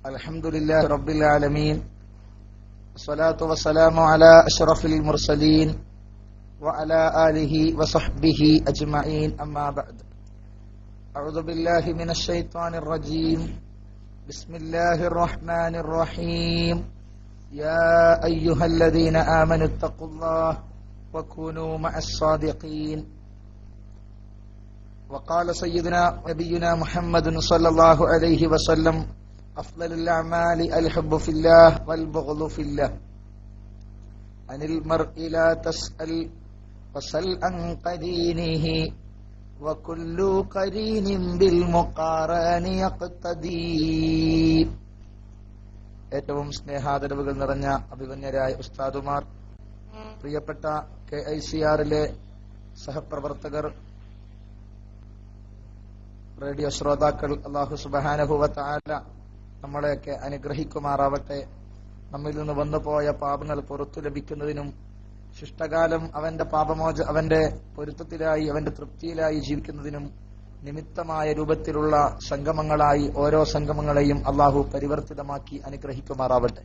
الحمد لله رب العالمين والصلاة والسلام على أشرف المرسلين وعلى آله وصحبه أجمعين أما بعد أعوذ بالله من الشيطان الرجيم بسم الله الرحمن الرحيم يا أيها الذين آمنوا اتقوا الله وكونوا مع الصادقين وقال سيدنا نبينا محمد صلى الله عليه وسلم أفضل الأعمال الحب في الله والبغض في الله عن المرء لا تسأل وسل عن قرينه وكل قرين بالمقارن يقتدي. ഏറ്റവും സ്നേഹാദരവുകൾ നിറഞ്ഞ അഭിമന്യരായ ഉസ്താദുമാർ, പ്രിയപ്പെട്ട KICRലെ സഹപ്രവർത്തകർ, റേഡിയോ ശ്രോതാക്കൾ, അല്ലാഹു സുബ്ഹാനഹു വ തആല നമ്മളെയൊക്കെ അനുഗ്രഹിക്കുമാറാവട്ടെ. നമ്മിൽ നിന്ന് വന്നുപോയ പാപങ്ങൾ പുറത്തു ലഭിക്കുന്നതിനും ശിഷ്ടകാലം അവന്റെ പൊരുത്തത്തിലായി അവന്റെ തൃപ്തിയിലായി ജീവിക്കുന്നതിനും നിമിത്തമായ രൂപത്തിലുള്ള സംഗമങ്ങളായി ഓരോ സംഗമങ്ങളെയും അള്ളാഹു പരിവർത്തിതമാക്കി അനുഗ്രഹിക്കുമാറാവട്ടെ.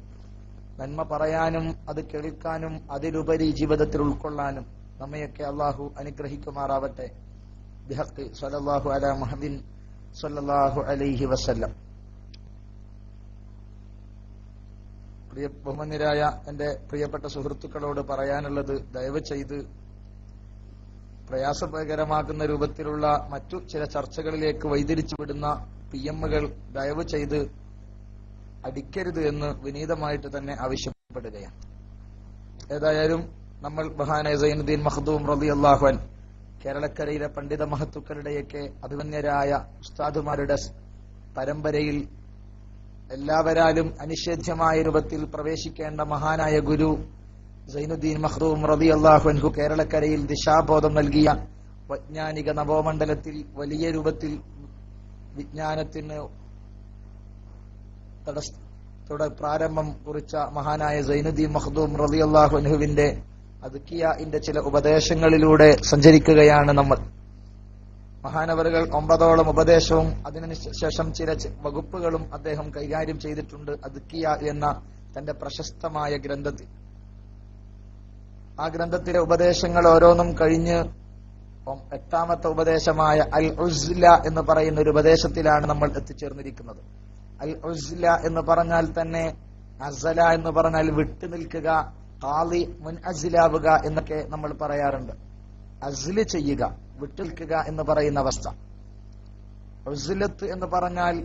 നന്മ പറയാനും അത് കേൾക്കാനും അതിലുപരി ജീവിതത്തിൽ ഉൾക്കൊള്ളാനും നമ്മയൊക്കെ അള്ളാഹു അനുഗ്രഹിക്കുമാറാവട്ടെ. ബിഹഖ് സ്വല്ലല്ലാഹു അലാ മുഹമ്മദിൻ സ്വല്ലല്ലാഹു അലൈഹി വസല്ലം. ബഹുമാന്യരായ എന്റെ പ്രിയപ്പെട്ട സുഹൃത്തുക്കളോട് പറയാനുള്ളത്, ദയവ് ചെയ്ത് പ്രയാസകരമാക്കുന്ന രൂപത്തിലുള്ള മറ്റു ചില ചർച്ചകളിലേക്ക് വഴിതിരിച്ചു വിടുന്ന PMകൾ ദയവ് ചെയ്ത് അടിക്കരുത് എന്ന് വിനീതമായിട്ട് തന്നെ ആവശ്യപ്പെടുകയാണ്. ഏതായാലും നമ്മൾ ബഹാന സൈനുദ്ദീൻ മഖ്ദൂം റളിയല്ലാഹു അൻഹു, കേരളക്കരയിലെ പണ്ഡിത മഹത്തുക്കളുടെയൊക്കെ അഭിമന്യരായ ഉസ്താദുമാരുടെ പരമ്പരയിൽ എല്ലാവരാലും അനിഷേധ്യമായ രൂപത്തിൽ പ്രവേശിക്കേണ്ട മഹാനായ ഗുരു സൈനുദ്ദീൻ മഖ്ദൂം റളിയല്ലാഹു അൻഹു കേരളക്കരയിൽ ദിശാബോധം നൽകിയ വൈജ്ഞാനിക നവോമണ്ഡലത്തിൽ വലിയ രൂപത്തിൽ വിജ്ഞാനത്തിന് പ്രാരംഭം കുറിച്ച മഹാനായ സൈനുദ്ദീൻ മഖ്ദൂം റളിയല്ലാഹു അൻഹുവിന്റെ അദ്കിയാഇന്റെ ചില ഉപദേശങ്ങളിലൂടെ സഞ്ചരിക്കുകയാണ് നമ്മൾ. മഹാനവറുകൾ 9ഓളം ഉപദേശവും അതിനുശേഷം ചില വകുപ്പുകളും അദ്ദേഹം കൈകാര്യം ചെയ്തിട്ടുണ്ട് അദ്കിയ എന്ന തന്റെ പ്രശസ്തമായ ഗ്രന്ഥത്തിൽ. ആ ഗ്രന്ഥത്തിലെ ഉപദേശങ്ങൾ ഓരോന്നും കഴിഞ്ഞ് 8ാമത്തെ ഉപദേശമായ അൽ ഉസ്ല എന്ന് പറയുന്ന ഒരു ഉപദേശത്തിലാണ് നമ്മൾ എത്തിച്ചേർന്നിരിക്കുന്നത്. അൽ ഉസ്ല എന്ന് പറഞ്ഞാൽ തന്നെ അസല എന്ന് പറഞ്ഞാൽ വിട്ടു നിൽക്കുക, ഖാലി മുൻഅസിലാവുക എന്നൊക്കെ നമ്മൾ പറയാറുണ്ട്. അസ്ല് ചെയ്യുക, വിട്ടുനിൽക്കുക എന്ന് പറയുന്ന അവസ്ഥ. ഉസ്ലത്ത് എന്ന് പറഞ്ഞാൽ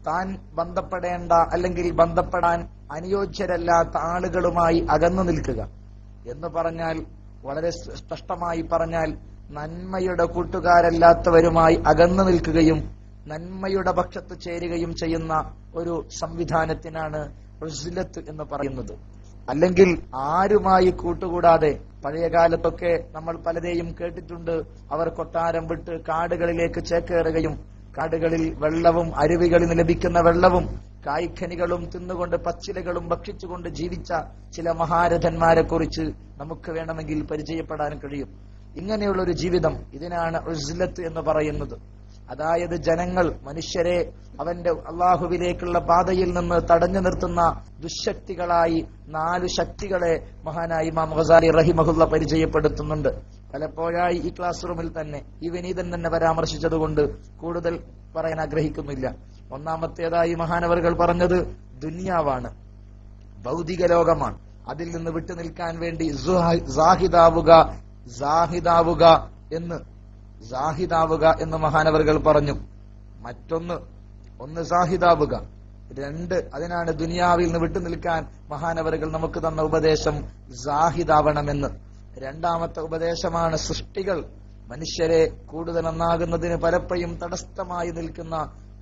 താൻ ബന്ധപ്പെടേണ്ട അല്ലെങ്കിൽ ബന്ധപ്പെടാൻ അനുയോജ്യരല്ലാത്ത ആളുകളുമായി അകന്നു നിൽക്കുക എന്ന് പറഞ്ഞാൽ, വളരെ സ്പഷ്ടമായി പറഞ്ഞാൽ നന്മയുടെ കൂട്ടുകാരല്ലാത്തവരുമായി അകന്നു നിൽക്കുകയും നന്മയുടെ പക്ഷത്ത് ചേരുകയും ചെയ്യുന്ന ഒരു സംവിധാനത്തിനാണ് ഉസ്ലത്ത് എന്ന് പറയുന്നത്. അല്ലെങ്കിൽ ആരുമായി കൂട്ടുകൂടാതെ, പഴയ കാലത്തൊക്കെ നമ്മൾ പലരെയും കേട്ടിട്ടുണ്ട്, അവർ കൊട്ടാരം വിട്ട് കാടുകളിലേക്ക് ചേക്കേറുകയും കാടുകളിൽ വെള്ളവും അരുവികളിൽ നിന്ന് ലഭിക്കുന്ന വെള്ളവും കായ്ഖനികളും തിന്നുകൊണ്ട് പച്ചിലകളും ഭക്ഷിച്ചുകൊണ്ട് ജീവിച്ച ചില മഹാരഥന്മാരെ കുറിച്ച് നമുക്ക് വേണമെങ്കിൽ പരിചയപ്പെടാൻ കഴിയും. ഇങ്ങനെയുള്ള ഒരു ജീവിതം, ഇതിനാണ് ഉസ്ലത്ത് എന്ന് പറയുന്നത്. അതായത് ജനങ്ങൾ, മനുഷ്യരെ അവന്റെ അള്ളാഹുവിലേക്കുള്ള പാതയിൽ നിന്ന് തടഞ്ഞു നിർത്തുന്ന ദുശക്തികളായി 4 ശക്തികളെ മഹാനായ ഇമാം ഗസാലി റഹിമഹുല്ല പരിചയപ്പെടുത്തുന്നുണ്ട്. പലപ്പോഴായി ഈ ക്ലാസ് റൂമിൽ തന്നെ ഈ വിനീതൻ തന്നെ പരാമർശിച്ചതുകൊണ്ട് കൂടുതൽ പറയാൻ ആഗ്രഹിക്കുന്നില്ല. ഒന്നാമത്തേതായി മഹാനവറുകൾ പറഞ്ഞത് ദുനിയാവാണ്, ഭൗതിക ലോകമാണ്. അതിൽ നിന്ന് വിട്ടുനിൽക്കാൻ വേണ്ടി സാഹിദാവുക എന്ന് മഹാനവറുകൾ പറഞ്ഞു. ഒന്ന് സാഹിദാവുക, 2 അതിനാണ് ദുനിയാവിൽ നിന്ന് വിട്ടുനിൽക്കാൻ മഹാനവറുകൾ നമുക്ക് തന്ന ഉപദേശം സാഹിദാവണമെന്ന്. 2ാമത്തെ ഉപദേശമാണ് സൃഷ്ടികൾ. മനുഷ്യരെ കൂടുതൽ നന്നാകുന്നതിന് പലപ്പോഴും തടസ്സമായി നിൽക്കുന്ന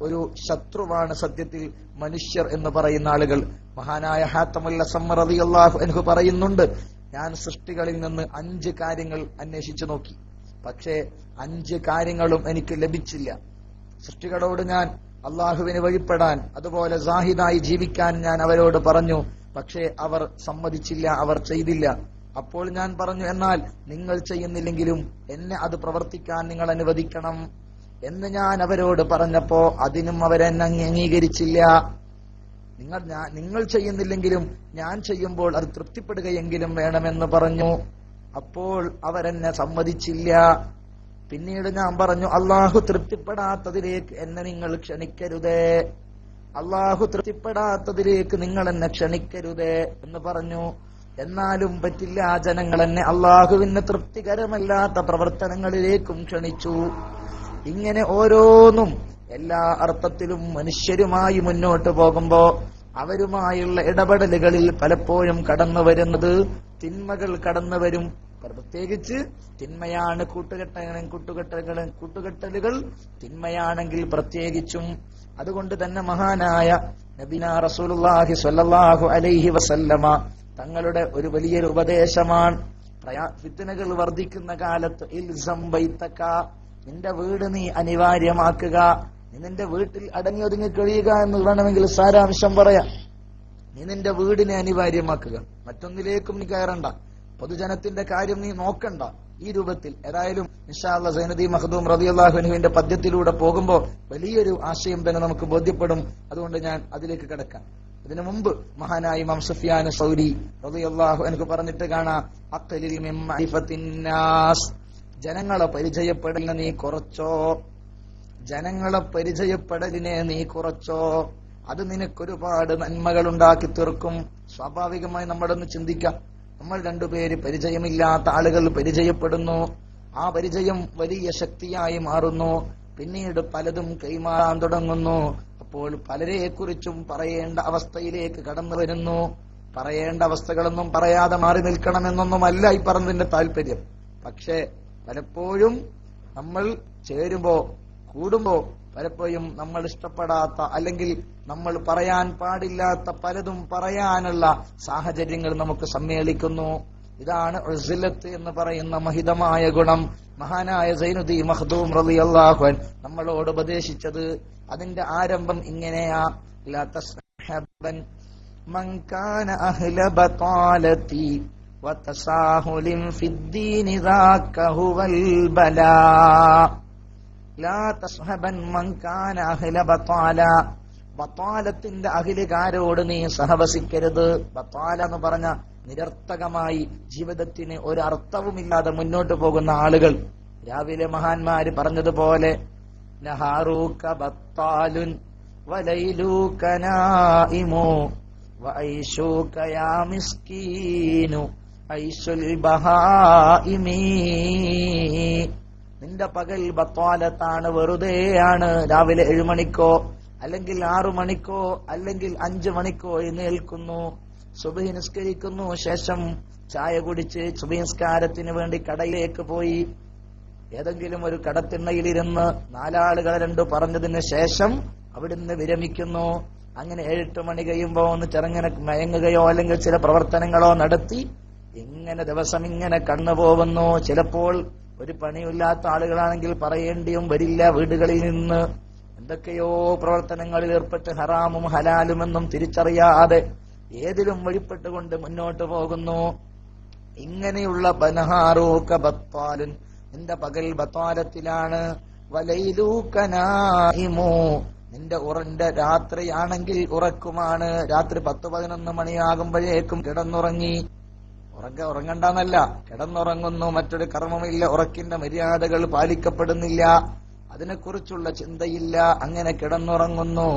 ഒരു ശത്രുവാണ് സത്യത്തിൽ മനുഷ്യർ എന്ന് പറയുന്ന ആളുകൾ. മഹാനായ ഹാത്തമുൽ അസ്സം റളിയല്ലാഹു അൻഹു പറയുന്നുണ്ട്, ഞാൻ സൃഷ്ടികളിൽ നിന്ന് 5 കാര്യങ്ങൾ അന്വേഷിച്ചു നോക്കി, പക്ഷേ 5 കാര്യങ്ങളും എനിക്ക് ലഭിച്ചില്ല. സൃഷ്ടികളോട് ഞാൻ അള്ളാഹുവിന് വഴിപ്പെടാൻ, അതുപോലെ സാഹിദായി ജീവിക്കാൻ ഞാൻ അവരോട് പറഞ്ഞു, പക്ഷേ അവർ സമ്മതിച്ചില്ല, അവർ ചെയ്തില്ല. അപ്പോൾ ഞാൻ പറഞ്ഞു, എന്നാൽ നിങ്ങൾ ചെയ്യുന്നില്ലെങ്കിലും എന്നെ അത് പ്രവർത്തിക്കാൻ നിങ്ങൾ അനുവദിക്കണം എന്ന് ഞാൻ അവരോട് പറഞ്ഞപ്പോ അതിനും അവരെന്നെ അംഗീകരിച്ചില്ല. നിങ്ങൾ ചെയ്യുന്നില്ലെങ്കിലും ഞാൻ ചെയ്യുമ്പോൾ അത് തൃപ്തിപ്പെടുകയെങ്കിലും വേണമെന്ന് പറഞ്ഞു. അപ്പോൾ അവരെന്നെ സമ്മതിച്ചില്ല. പിന്നീട് ഞാൻ പറഞ്ഞു, അള്ളാഹു തൃപ്തിപ്പെടാത്തതിലേക്ക് എന്നെ നിങ്ങൾ ക്ഷണിക്കരുതേ, അള്ളാഹു തൃപ്തിപ്പെടാത്തതിലേക്ക് നിങ്ങൾ എന്നെ ക്ഷണിക്കരുതേ എന്ന് പറഞ്ഞു. എന്നാലും പറ്റില്ല, ജനങ്ങൾ എന്നെ അള്ളാഹുവിന് തൃപ്തികരമല്ലാത്ത പ്രവർത്തനങ്ങളിലേക്കും ക്ഷണിച്ചു. ഇങ്ങനെ ഓരോന്നും എല്ലാ അർത്ഥത്തിലും മനുഷ്യരുമായി മുന്നോട്ട് പോകുമ്പോ അവരുമായുള്ള ഇടപെടലുകളിൽ പലപ്പോഴും കടന്നു വരുന്നത് തിന്മകൾ കടന്നു വരും. പ്രത്യേകിച്ച് തിന്മയാണ് കൂട്ടുകെട്ടലുകൾ തിന്മയാണെങ്കിൽ പ്രത്യേകിച്ചും. അതുകൊണ്ട് തന്നെ മഹാനായ നബിനാ റസൂലുള്ളാഹി സ്വല്ലല്ലാഹു അലൈഹി വസല്ലമ തങ്ങളുടെ ഒരു വലിയൊരു ഉപദേശമാണ്, ഫിത്നകൾ വർദ്ധിക്കുന്ന കാലത്ത് ഇൽസം ബൈതക, നിന്റെ വീട് നീ അനിവാര്യമാക്കുക, നീ നിന്റെ വീട്ടിൽ അടങ്ങി ഒതുങ്ങി കഴിയുക എന്ന് വേണമെങ്കിൽ സാരാംശം പറയാം. നീ നിന്റെ വീടിനെ അനിവാര്യമാക്കുക, മറ്റൊന്നിലേക്കും നീ കയറണ്ട, പൊതുജനത്തിന്റെ കാര്യം നീ നോക്കണ്ട. ഈ രൂപത്തിൽ ഏതായാലും ഇൻഷാ അല്ലാഹ് സൈനുദ്ദീൻ മഖ്ദൂം റളിയല്ലാഹു അൻഹുവിന്റെ പദ്യത്തിലൂടെ പോകുമ്പോൾ വലിയൊരു ആശയം തന്നെ നമുക്ക് ബോധ്യപ്പെടും. അതുകൊണ്ട് ഞാൻ അതിലേക്ക് കിടക്കാം. ഇതിനു മുമ്പ് മഹാനായ ഇമാം സുഫിയാൻ സൗരി റളിയല്ലാഹു അൻഹു പറഞ്ഞിട്ട് കാണാം, അഖ്ലിൽ മിൻ മഅരിഫത്തിന്നാസ്, ജനങ്ങളെ പരിചയപ്പെടലിനെ നീ കുറച്ചോ, ജനങ്ങളെ പരിചയപ്പെടലിനെ നീ കുറച്ചോ, അത് നിനക്കൊരുപാട് നന്മകൾ ഉണ്ടാക്കി തീർക്കും. സ്വാഭാവികമായി നമ്മളൊന്ന് ചിന്തിക്കാം, നമ്മൾ രണ്ടുപേര് പരിചയമില്ലാത്ത ആളുകൾ പരിചയപ്പെടുന്നു, ആ പരിചയം വലിയ ശക്തിയായി മാറുന്നു, പിന്നീട് പലതും കൈമാറാൻ തുടങ്ങുന്നു. അപ്പോൾ പലരെ കുറിച്ചും പറയേണ്ട അവസ്ഥയിലേക്ക് കടന്നു വരുന്നു. പറയേണ്ട അവസ്ഥകളൊന്നും പറയാതെ മാറി നിൽക്കണമെന്നൊന്നുമല്ല ഈ പറഞ്ഞതിന്റെ താല്പര്യം. പക്ഷേ പലപ്പോഴും നമ്മൾ ചേരുമ്പോ കൂടുമ്പോ പലപ്പോഴും നമ്മൾ ഇഷ്ടപ്പെടാത്ത അല്ലെങ്കിൽ നമ്മൾ പറയാൻ പാടില്ലാത്ത പലതും പറയാനുള്ള സാഹചര്യങ്ങൾ നമുക്ക് സമ്മേളിക്കുന്നു. ഇതാണ് ഉസ്ലത്ത് എന്ന് പറയുന്ന മഹിതമായ ഗുണം. മഹാനായ സൈനുദ്ദീൻ മഖ്ദൂം റളിയല്ലാഹു അൻഹു നമ്മളോട് ഉപദേശിച്ചത് അതിന്റെ ആരംഭം ഇങ്ങനെയാ, ലാ തസ്ഹബൻ മൻ കാന അഹ്ല ബതാലതി വതസാഹുലിൻ ഫിദ്ദീൻ ദാക ഹുവൽ ബലാ. ലാ തസ്ഹബൻ മൻ കാന അഹ്ല ബതാല, ബത്താലത്തിന്റെ അഖിലുകാരോട് നീ സഹവസിക്കരുത്. ബത്താല എന്ന് പറഞ്ഞ നിരർത്ഥകമായി ജീവിതത്തിന് ഒരു അർത്ഥവുമില്ലാതെ മുന്നോട്ട് പോകുന്ന ആളുകൾ. രാവിലെ മഹാന്മാര് പറഞ്ഞതുപോലെ നഹാറൂക ബത്താലുൻ വലൈലൂക നായിമു വഐശൂക യാ മിസ്കീനു ഐശുൽ ബഹായിമീ. നിന്റെ പകൽ ബത്താലത്താണ്, വെറുതെയാണ്. രാവിലെ 7 മണിക്കോ അല്ലെങ്കിൽ 6 മണിക്കോ അല്ലെങ്കിൽ 5 മണിക്കോ എഴുന്നേൽക്കുന്നു, സുബ്ഹി നിസ്കരിക്കുന്നു, ശേഷം ചായ കുടിച്ച് സുബ്ഹി നിസ്കാരത്തിന് വേണ്ടി കടയിലേക്ക് പോയി ഏതെങ്കിലും ഒരു കടത്തിണ്ണയിലിരുന്ന് 4 ആളുകൾ 2 പറഞ്ഞതിന് ശേഷം അവിടുന്ന് വിരമിക്കുന്നു. അങ്ങനെ 7-8 മണി കഴിയുമ്പോ ഒന്ന് ചെറുങ്ങനെ മയങ്ങുകയോ അല്ലെങ്കിൽ ചില പ്രവർത്തനങ്ങളോ നടത്തി ഇങ്ങനെ ദിവസം ഇങ്ങനെ കടന്നു പോകുന്നു. ചിലപ്പോൾ ഒരു പണിയില്ലാത്ത ആളുകളാണെങ്കിൽ പറയേണ്ടിയും വരില്ല, വീടുകളിൽ നിന്ന് എന്തൊക്കെയോ പ്രവർത്തനങ്ങളിൽ ഏർപ്പെട്ട് ഹറാമും ഹലാലുമെന്നും തിരിച്ചറിയാതെ ഏതിലും വഴിപ്പെട്ടുകൊണ്ട് മുന്നോട്ട് പോകുന്നു. ഇങ്ങനെയുള്ള ബനഹാറൂക ബത്താലുൻ, നിന്റെ പകൽ ബത്താലത്തിലാണ്. വലൈലൂക നായിമു, നിന്റെ രാത്രിയാണെങ്കിൽ ഉറക്കുമാണ്. രാത്രി 10-11 മണിയാകുമ്പോഴേക്കും കിടന്നുറങ്ങി. ഉറങ്ങണ്ടെന്നല്ല, കിടന്നുറങ്ങുന്നു, മറ്റൊരു കർമ്മമില്ല, ഉറക്കിന്റെ മര്യാദകൾ പാലിക്കപ്പെടുന്നില്ല, അതിനെക്കുറിച്ചുള്ള ചിന്തയില്ല, അങ്ങനെ കിടന്നുറങ്ങുന്നു.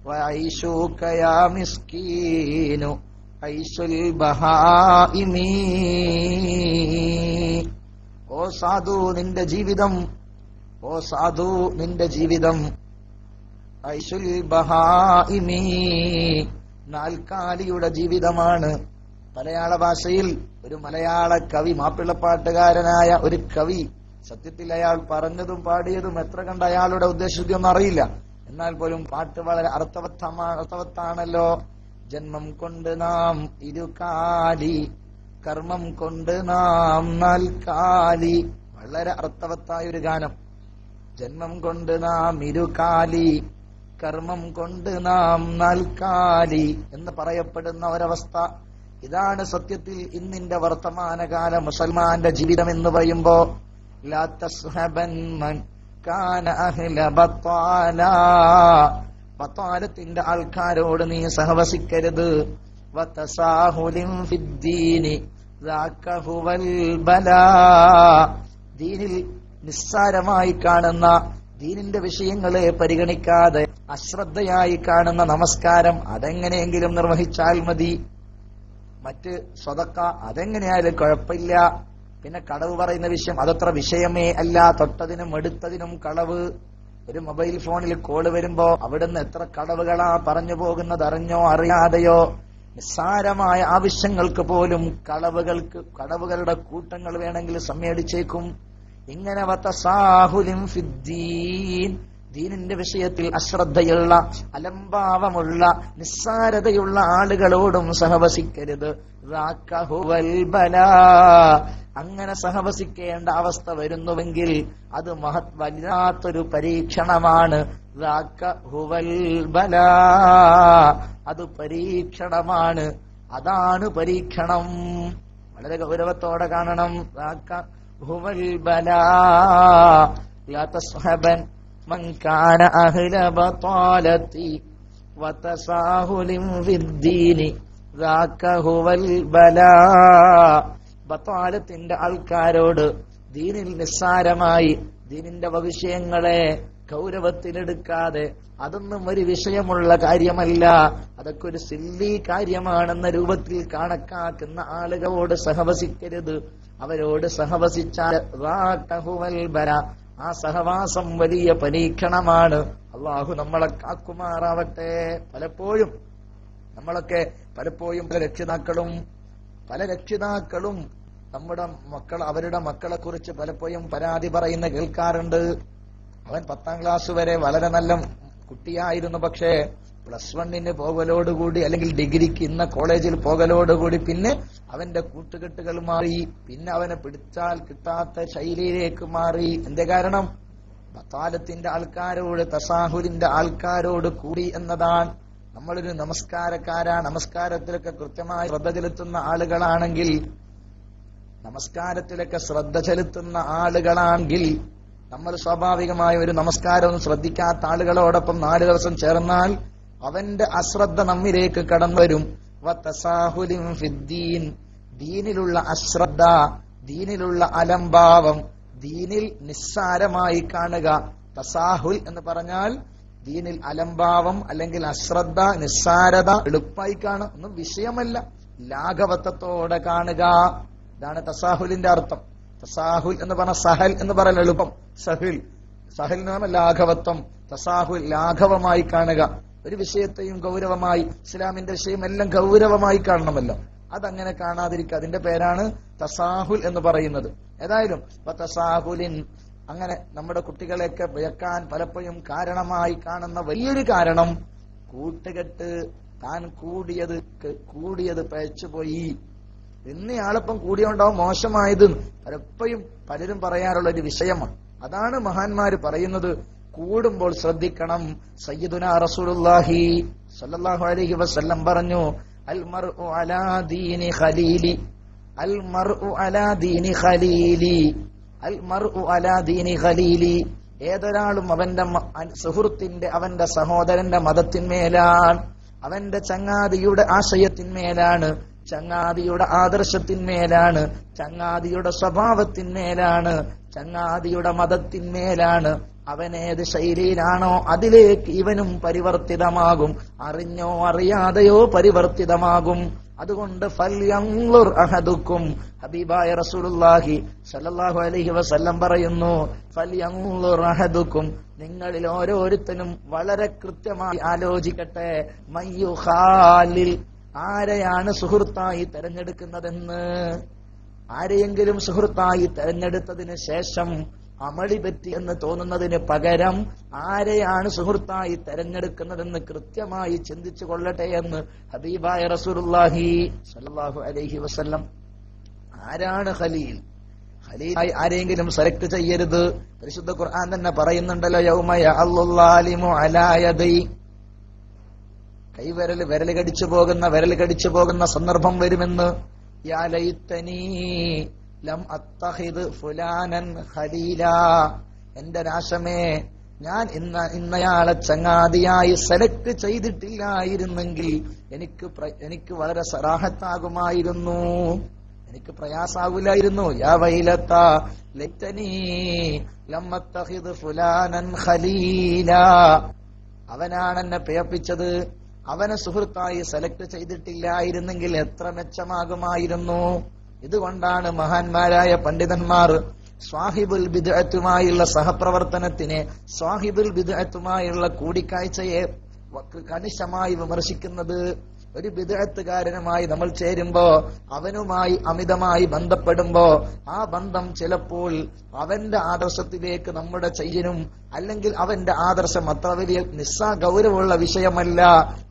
വഐശൂക യാ മിസ്കീനു ഐശുൽ ബഹായിമീ, ഓ സാധു നിന്റെ ജീവിതം, ഓ സാധു നിന്റെ ജീവിതം ഐശുൽ ബഹായിമീ, നാൽക്കാലിയുടെ ജീവിതമാണ്. മലയാള ഭാഷയിൽ ഒരു മലയാള കവി, മാപ്പിളപ്പാട്ടുകാരനായ ഒരു കവി, സത്യത്തിൽ അയാൾ പറഞ്ഞതും പാടിയതും എത്ര കണ്ട് അയാളുടെ ഉദ്ദേശിച്ചൊന്നും അറിയില്ല, എന്നാൽ പോലും പാട്ട് വളരെ അർത്ഥവത്താണല്ലോ. ജന്മം കൊണ്ട് നാം ഇരുകാലി, കർമ്മം കൊണ്ട് നാം നാൽക്കാലി. വളരെ അർത്ഥവത്തായ ഒരു ഗാനം. ജന്മം കൊണ്ട് നാം ഇരുകാലി, കർമ്മം കൊണ്ട് നാം നാൽക്കാലി എന്ന് പറയപ്പെടുന്ന ഒരവസ്ഥ. ഇതാണ് സത്യത്തിൽ ഇന്നിന്റെ വർത്തമാനകാല മുസൽമാന്റെ ജീവിതം എന്ന് പറയുമ്പോ. ലാ തസ്ഹബൻ മൻ കാന അഹ്ല ബത്താല ബത്വാലത്തിന്റെ ആൾക്കാരോട് നീ സഹവസിക്കരുത്. വതസാഹുലിൻ ഫിദ്ദീനി ദാക ഹുവൽ ബലാ. ദീനിൽ നിസ്സാരമായി കാണുന്ന, ദീനിന്റെ വിഷയങ്ങളെ പരിഗണിക്കാതെ അശ്രദ്ധയായി കാണുന്ന നമസ്കാരം അതെങ്ങനെയെങ്കിലും നിർവഹിച്ചാൽ മതി. മറ്റ് സ്വതക്ക അതെങ്ങനെയായാലും കുഴപ്പമില്ല. പിന്നെ കളവ് പറയുന്ന വിഷയം അതത്ര വിഷയമേ അല്ല. തൊട്ടതിനും എടുത്തതിനും കളവ്. ഒരു മൊബൈൽ ഫോണിൽ കോള് വരുമ്പോ അവിടുന്ന് എത്ര കളവുകളാ പറഞ്ഞു പോകുന്നത്, അറിഞ്ഞോ അറിയാതെയോ. നിസ്സാരമായ ആവശ്യങ്ങൾക്ക് പോലും കളവുകളുടെ കൂട്ടങ്ങൾ വേണമെങ്കിൽ സമ്മേളിച്ചേക്കും. ഇങ്ങനെ വതസാഹുലിൻ ഫിദ്ദീൻ, ദീനിന്റെ വിഷയത്തിൽ അശ്രദ്ധയുള്ള, അലംഭാവമുള്ള, നിസ്സാരതയുള്ള ആളുകളോടും സഹവസിക്കരുത്. ദാക ഹുവൽ ബലാ. അങ്ങനെ സഹവസിക്കേണ്ട അവസ്ഥ വരുന്നുവെങ്കിൽ അത് വല്ലാത്തൊരു പരീക്ഷണമാണ്. ദാക ഹുവൽ ബലാ, അത് പരീക്ഷണമാണ്. അതാണ് പരീക്ഷണം. വളരെ ഗൗരവത്തോടെ കാണണം. ദാക ഹുവൽ ബലാ. ലാ തസ്ഹബൻ മൻ കാന അഹ്ല ബതാലതി വതസാഹുലിൻ ഫിദ്ദീനി ദാക ഹുവൽ ബലാ. ബതാലത്തിന്റെ ആൾക്കാരോട് ദീനിൽ നിസ്സാരമായി, ദീനിന്റെ വിഷയങ്ങളെ ഗൗരവത്തിലെടുക്കാതെ, അതൊന്നും ഒരു വിഷയമുള്ള കാര്യമല്ല, അതൊക്കെ ഒരു സില്ലി കാര്യമാണെന്ന രൂപത്തിൽ കണക്കാക്കുന്ന ആളുകളോട് സഹവസിക്കരുത്. അവരോട് സഹവസിച്ചാൽ ദാക ഹുവൽ ബലാ, ആ സഹവാസം വലിയ പരീക്ഷണമാണ്. അള്ളാഹു നമ്മളെ കാക്കുമാറാവട്ടെ. പലപ്പോഴും പല രക്ഷിതാക്കളും നമ്മുടെ അവരുടെ മക്കളെ കുറിച്ച് പലപ്പോഴും പരാതി പറയുന്ന കേൾക്കാറുണ്ട്. അവൻ 10ാം ക്ലാസ് വരെ വളരെ നല്ല കുട്ടിയായിരുന്നു, പക്ഷേ +1 പോകലോടുകൂടി, അല്ലെങ്കിൽ ഡിഗ്രിക്ക് ഇന്ന കോളേജിൽ പോകലോടുകൂടി പിന്നെ അവന്റെ കൂട്ടുകെട്ടുകൾ മാറി, പിന്നെ അവനെ പിടിച്ചാൽ കിട്ടാത്ത ശൈലിയിലേക്ക് മാറി. എന്തേ കാരണം? ബത്താലത്തിന്റെ ആൾക്കാരോട്, തസാഹുലിന്റെ ആൾക്കാരോട് കൂടി എന്നതാണ്. നമ്മളൊരു നമസ്കാരത്തിലൊക്കെ കൃത്യമായി ശ്രദ്ധ ചെലുത്തുന്ന ആളുകളാണെങ്കിൽ നമ്മൾ സ്വാഭാവികമായ ഒരു നമസ്കാരവും ശ്രദ്ധിക്കാത്ത ആളുകളോടൊപ്പം 4 ദിവസം ചേർന്നാൽ അവന്റെ അശ്രദ്ധ നമ്മിലേക്ക് കടന്നു വരും. വതസാഹുലിൻ ഫിദ്ദീൻ, ദീനിലുള്ള അശ്രദ്ധ, ദീനിലുള്ള അലംഭാവം, ദീനിൽ നിസ്സാരമായി കാണുക. തസാഹുൽ എന്ന് പറഞ്ഞാൽ ദീനിൽ അലംഭാവം അല്ലെങ്കിൽ അശ്രദ്ധ, നിസ്സാരത എളുപ്പമായി കാണുക, ഒന്നും വിഷയമല്ല, ലാഘവത്വത്തോടെ കാണുക. ഇതാണ് തസാഹുലിന്റെ അർത്ഥം. തസാഹുൽ എന്ന് പറഞ്ഞ സഹൽ എന്ന് പറയുന്ന എളുപ്പം. സഹിൽ എന്ന് പറഞ്ഞ ലാഘവത്വം. തസാഹുൽ ലാഘവമായി കാണുക. ഒരു വിഷയത്തെയും ഗൗരവമായി, ഇസ്ലാമിന്റെ വിഷയം എല്ലാം ഗൗരവമായി കാണണമല്ലോ, അതങ്ങനെ കാണാതിരിക്കുക. അതിന്റെ പേരാണ് തസാഹുൽ എന്ന് പറയുന്നത്. ഏതായാലും തസാഹുലിൻ, അങ്ങനെ നമ്മുടെ കുട്ടികളെയൊക്കെ ഭയക്കാൻ പലപ്പോഴും കാരണമായി കാണുന്ന വലിയൊരു കാരണം കൂട്ടുകെട്ട്. താൻ കൂടിയത് പഴച്ചുപോയി. ഇന്നയാളിപ്പം കൂടിയോണ്ടാവും മോശമായത് പലരും പറയാറുള്ള ഒരു വിഷയമാണ്. അതാണ് മഹാന്മാര് പറയുന്നത്. കൂടുമ്പോൾ ശ്രദ്ധിക്കണം. സയ്യിദുനാ റസൂലുള്ളാഹി സ്വല്ലല്ലാഹു അലൈഹി വസല്ലം പറഞ്ഞു, അൽ മർഉ അലാ ദീനി ഖലീലി, അൽ മർഉ അലാ ദീനി ഖലീലി, അൽ മർഉ അലാ ദീനി ഖലീലി. ഏതൊരാളും അവന്റെ സുഹൃത്തിന്റെ, അവന്റെ സഹോദരന്റെ മതത്തിന്മേലാണ്, അവന്റെ ചങ്ങാതിയുടെ ആശയത്തിന്മേലാണ്, ചങ്ങാതിയുടെ ആദർശത്തിന്മേലാണ്, ചങ്ങാതിയുടെ സ്വഭാവത്തിന്മേലാണ്, ചങ്ങാതിയുടെ മതത്തിന്മേലാണ്. അവനേത് ശൈലിയിലാണോ അതിലേക്ക് ഇവനും പരിവർത്തിതമാകും. അറിഞ്ഞോ അറിയാതെയോ പരിവർത്തിതമാകും. അതുകൊണ്ട് ഫൽയൻളുർ അഹദുക്കും, ഹബീബായ റസൂലുള്ളാഹി സ്വല്ലല്ലാഹു അലൈഹി വസല്ലം പറയുന്നു, ഫൽയൻളുർ അഹദുക്കും, നിങ്ങളിൽ ഓരോരുത്തരും വളരെ കൃത്യമായി ആലോചിക്കട്ടെ, മയ്യുഖാലിൽ, ആരെയാണ് സുഹൃത്തായി തെരഞ്ഞെടുക്കുന്നതെന്ന്. ആരെയെങ്കിലും സുഹൃത്തായി തെരഞ്ഞെടുത്തതിന് ശേഷം അമളി പറ്റി എന്ന് തോന്നുന്നതിന് പകരം ആരെയാണ് സുഹൃത്തായി തെരഞ്ഞെടുക്കുന്നതെന്ന് കൃത്യമായി ചിന്തിച്ചു കൊള്ളട്ടെ എന്ന് ഹബീബായ റസൂലുള്ളാഹി സ്വല്ലല്ലാഹു അലൈഹി വസല്ലം. ആരാണ് ഖലീൽ? ഖലീലായി ആരെങ്കിലും സെലക്ട് ചെയ്യരുത്. പരിശുദ്ധ ഖുർആൻ തന്നെ പറയുന്നുണ്ടല്ലോ, യൗമ യഅല്ലുൽ ളാലിമു അലാ യദൈ, വിരൽ കടിച്ചു പോകുന്ന സന്ദർഭം വരുമെന്ന്. യാ ലൈതനീ ലം അത്തഖിദ് ഫുലാനൻ ഖലീല, എന്റെ നാശമേ, ഞാൻ ഇന്നയാളെ ചങ്ങാതിയായി സെലക്ട് ചെയ്തിട്ടില്ലായിരുന്നെങ്കിൽ എനിക്ക് വളരെ സറാഹത്താകുമായിരുന്നു, എനിക്ക് പ്രയാസാവില്ലായിരുന്നു. യാ വൈലത്ത ലൈതനീ ലമ്മത്തഖിദ് ഫുലാനൻ ഖലീല. അവനാണ് എന്നെ പ്രിയപ്പിച്ചത്, അവനെ സുഹൃത്തായി സെലക്ട് ചെയ്തിട്ടില്ലായിരുന്നെങ്കിൽ എത്ര മെച്ചമാകുമായിരുന്നു. ഇതുകൊണ്ടാണ് മഹാന്മാരായ പണ്ഡിതന്മാർ സ്വാഹിബുൽ ബിദ്അത്തുമായുള്ള സഹപ്രവർത്തനത്തിനെ, സ്വാഹിബുൽ ബിദ്അത്തുമായുള്ള കൂടിക്കാഴ്ചയെ കണിശമായി വിമർശിക്കുന്നത്. ഒരു ബിദ്അത്തുകാരനുമായി നമ്മൾ ചേരുമ്പോ, അവനുമായി അമിതമായി ബന്ധപ്പെടുമ്പോ, ആ ബന്ധം ചിലപ്പോൾ അവന്റെ ആദർശത്തിലേക്ക് നമ്മുടെ ചെയ്യനും, അല്ലെങ്കിൽ അവന്റെ ആദർശം അത്ര വലിയ ഗൗരവമുള്ള വിഷയമല്ല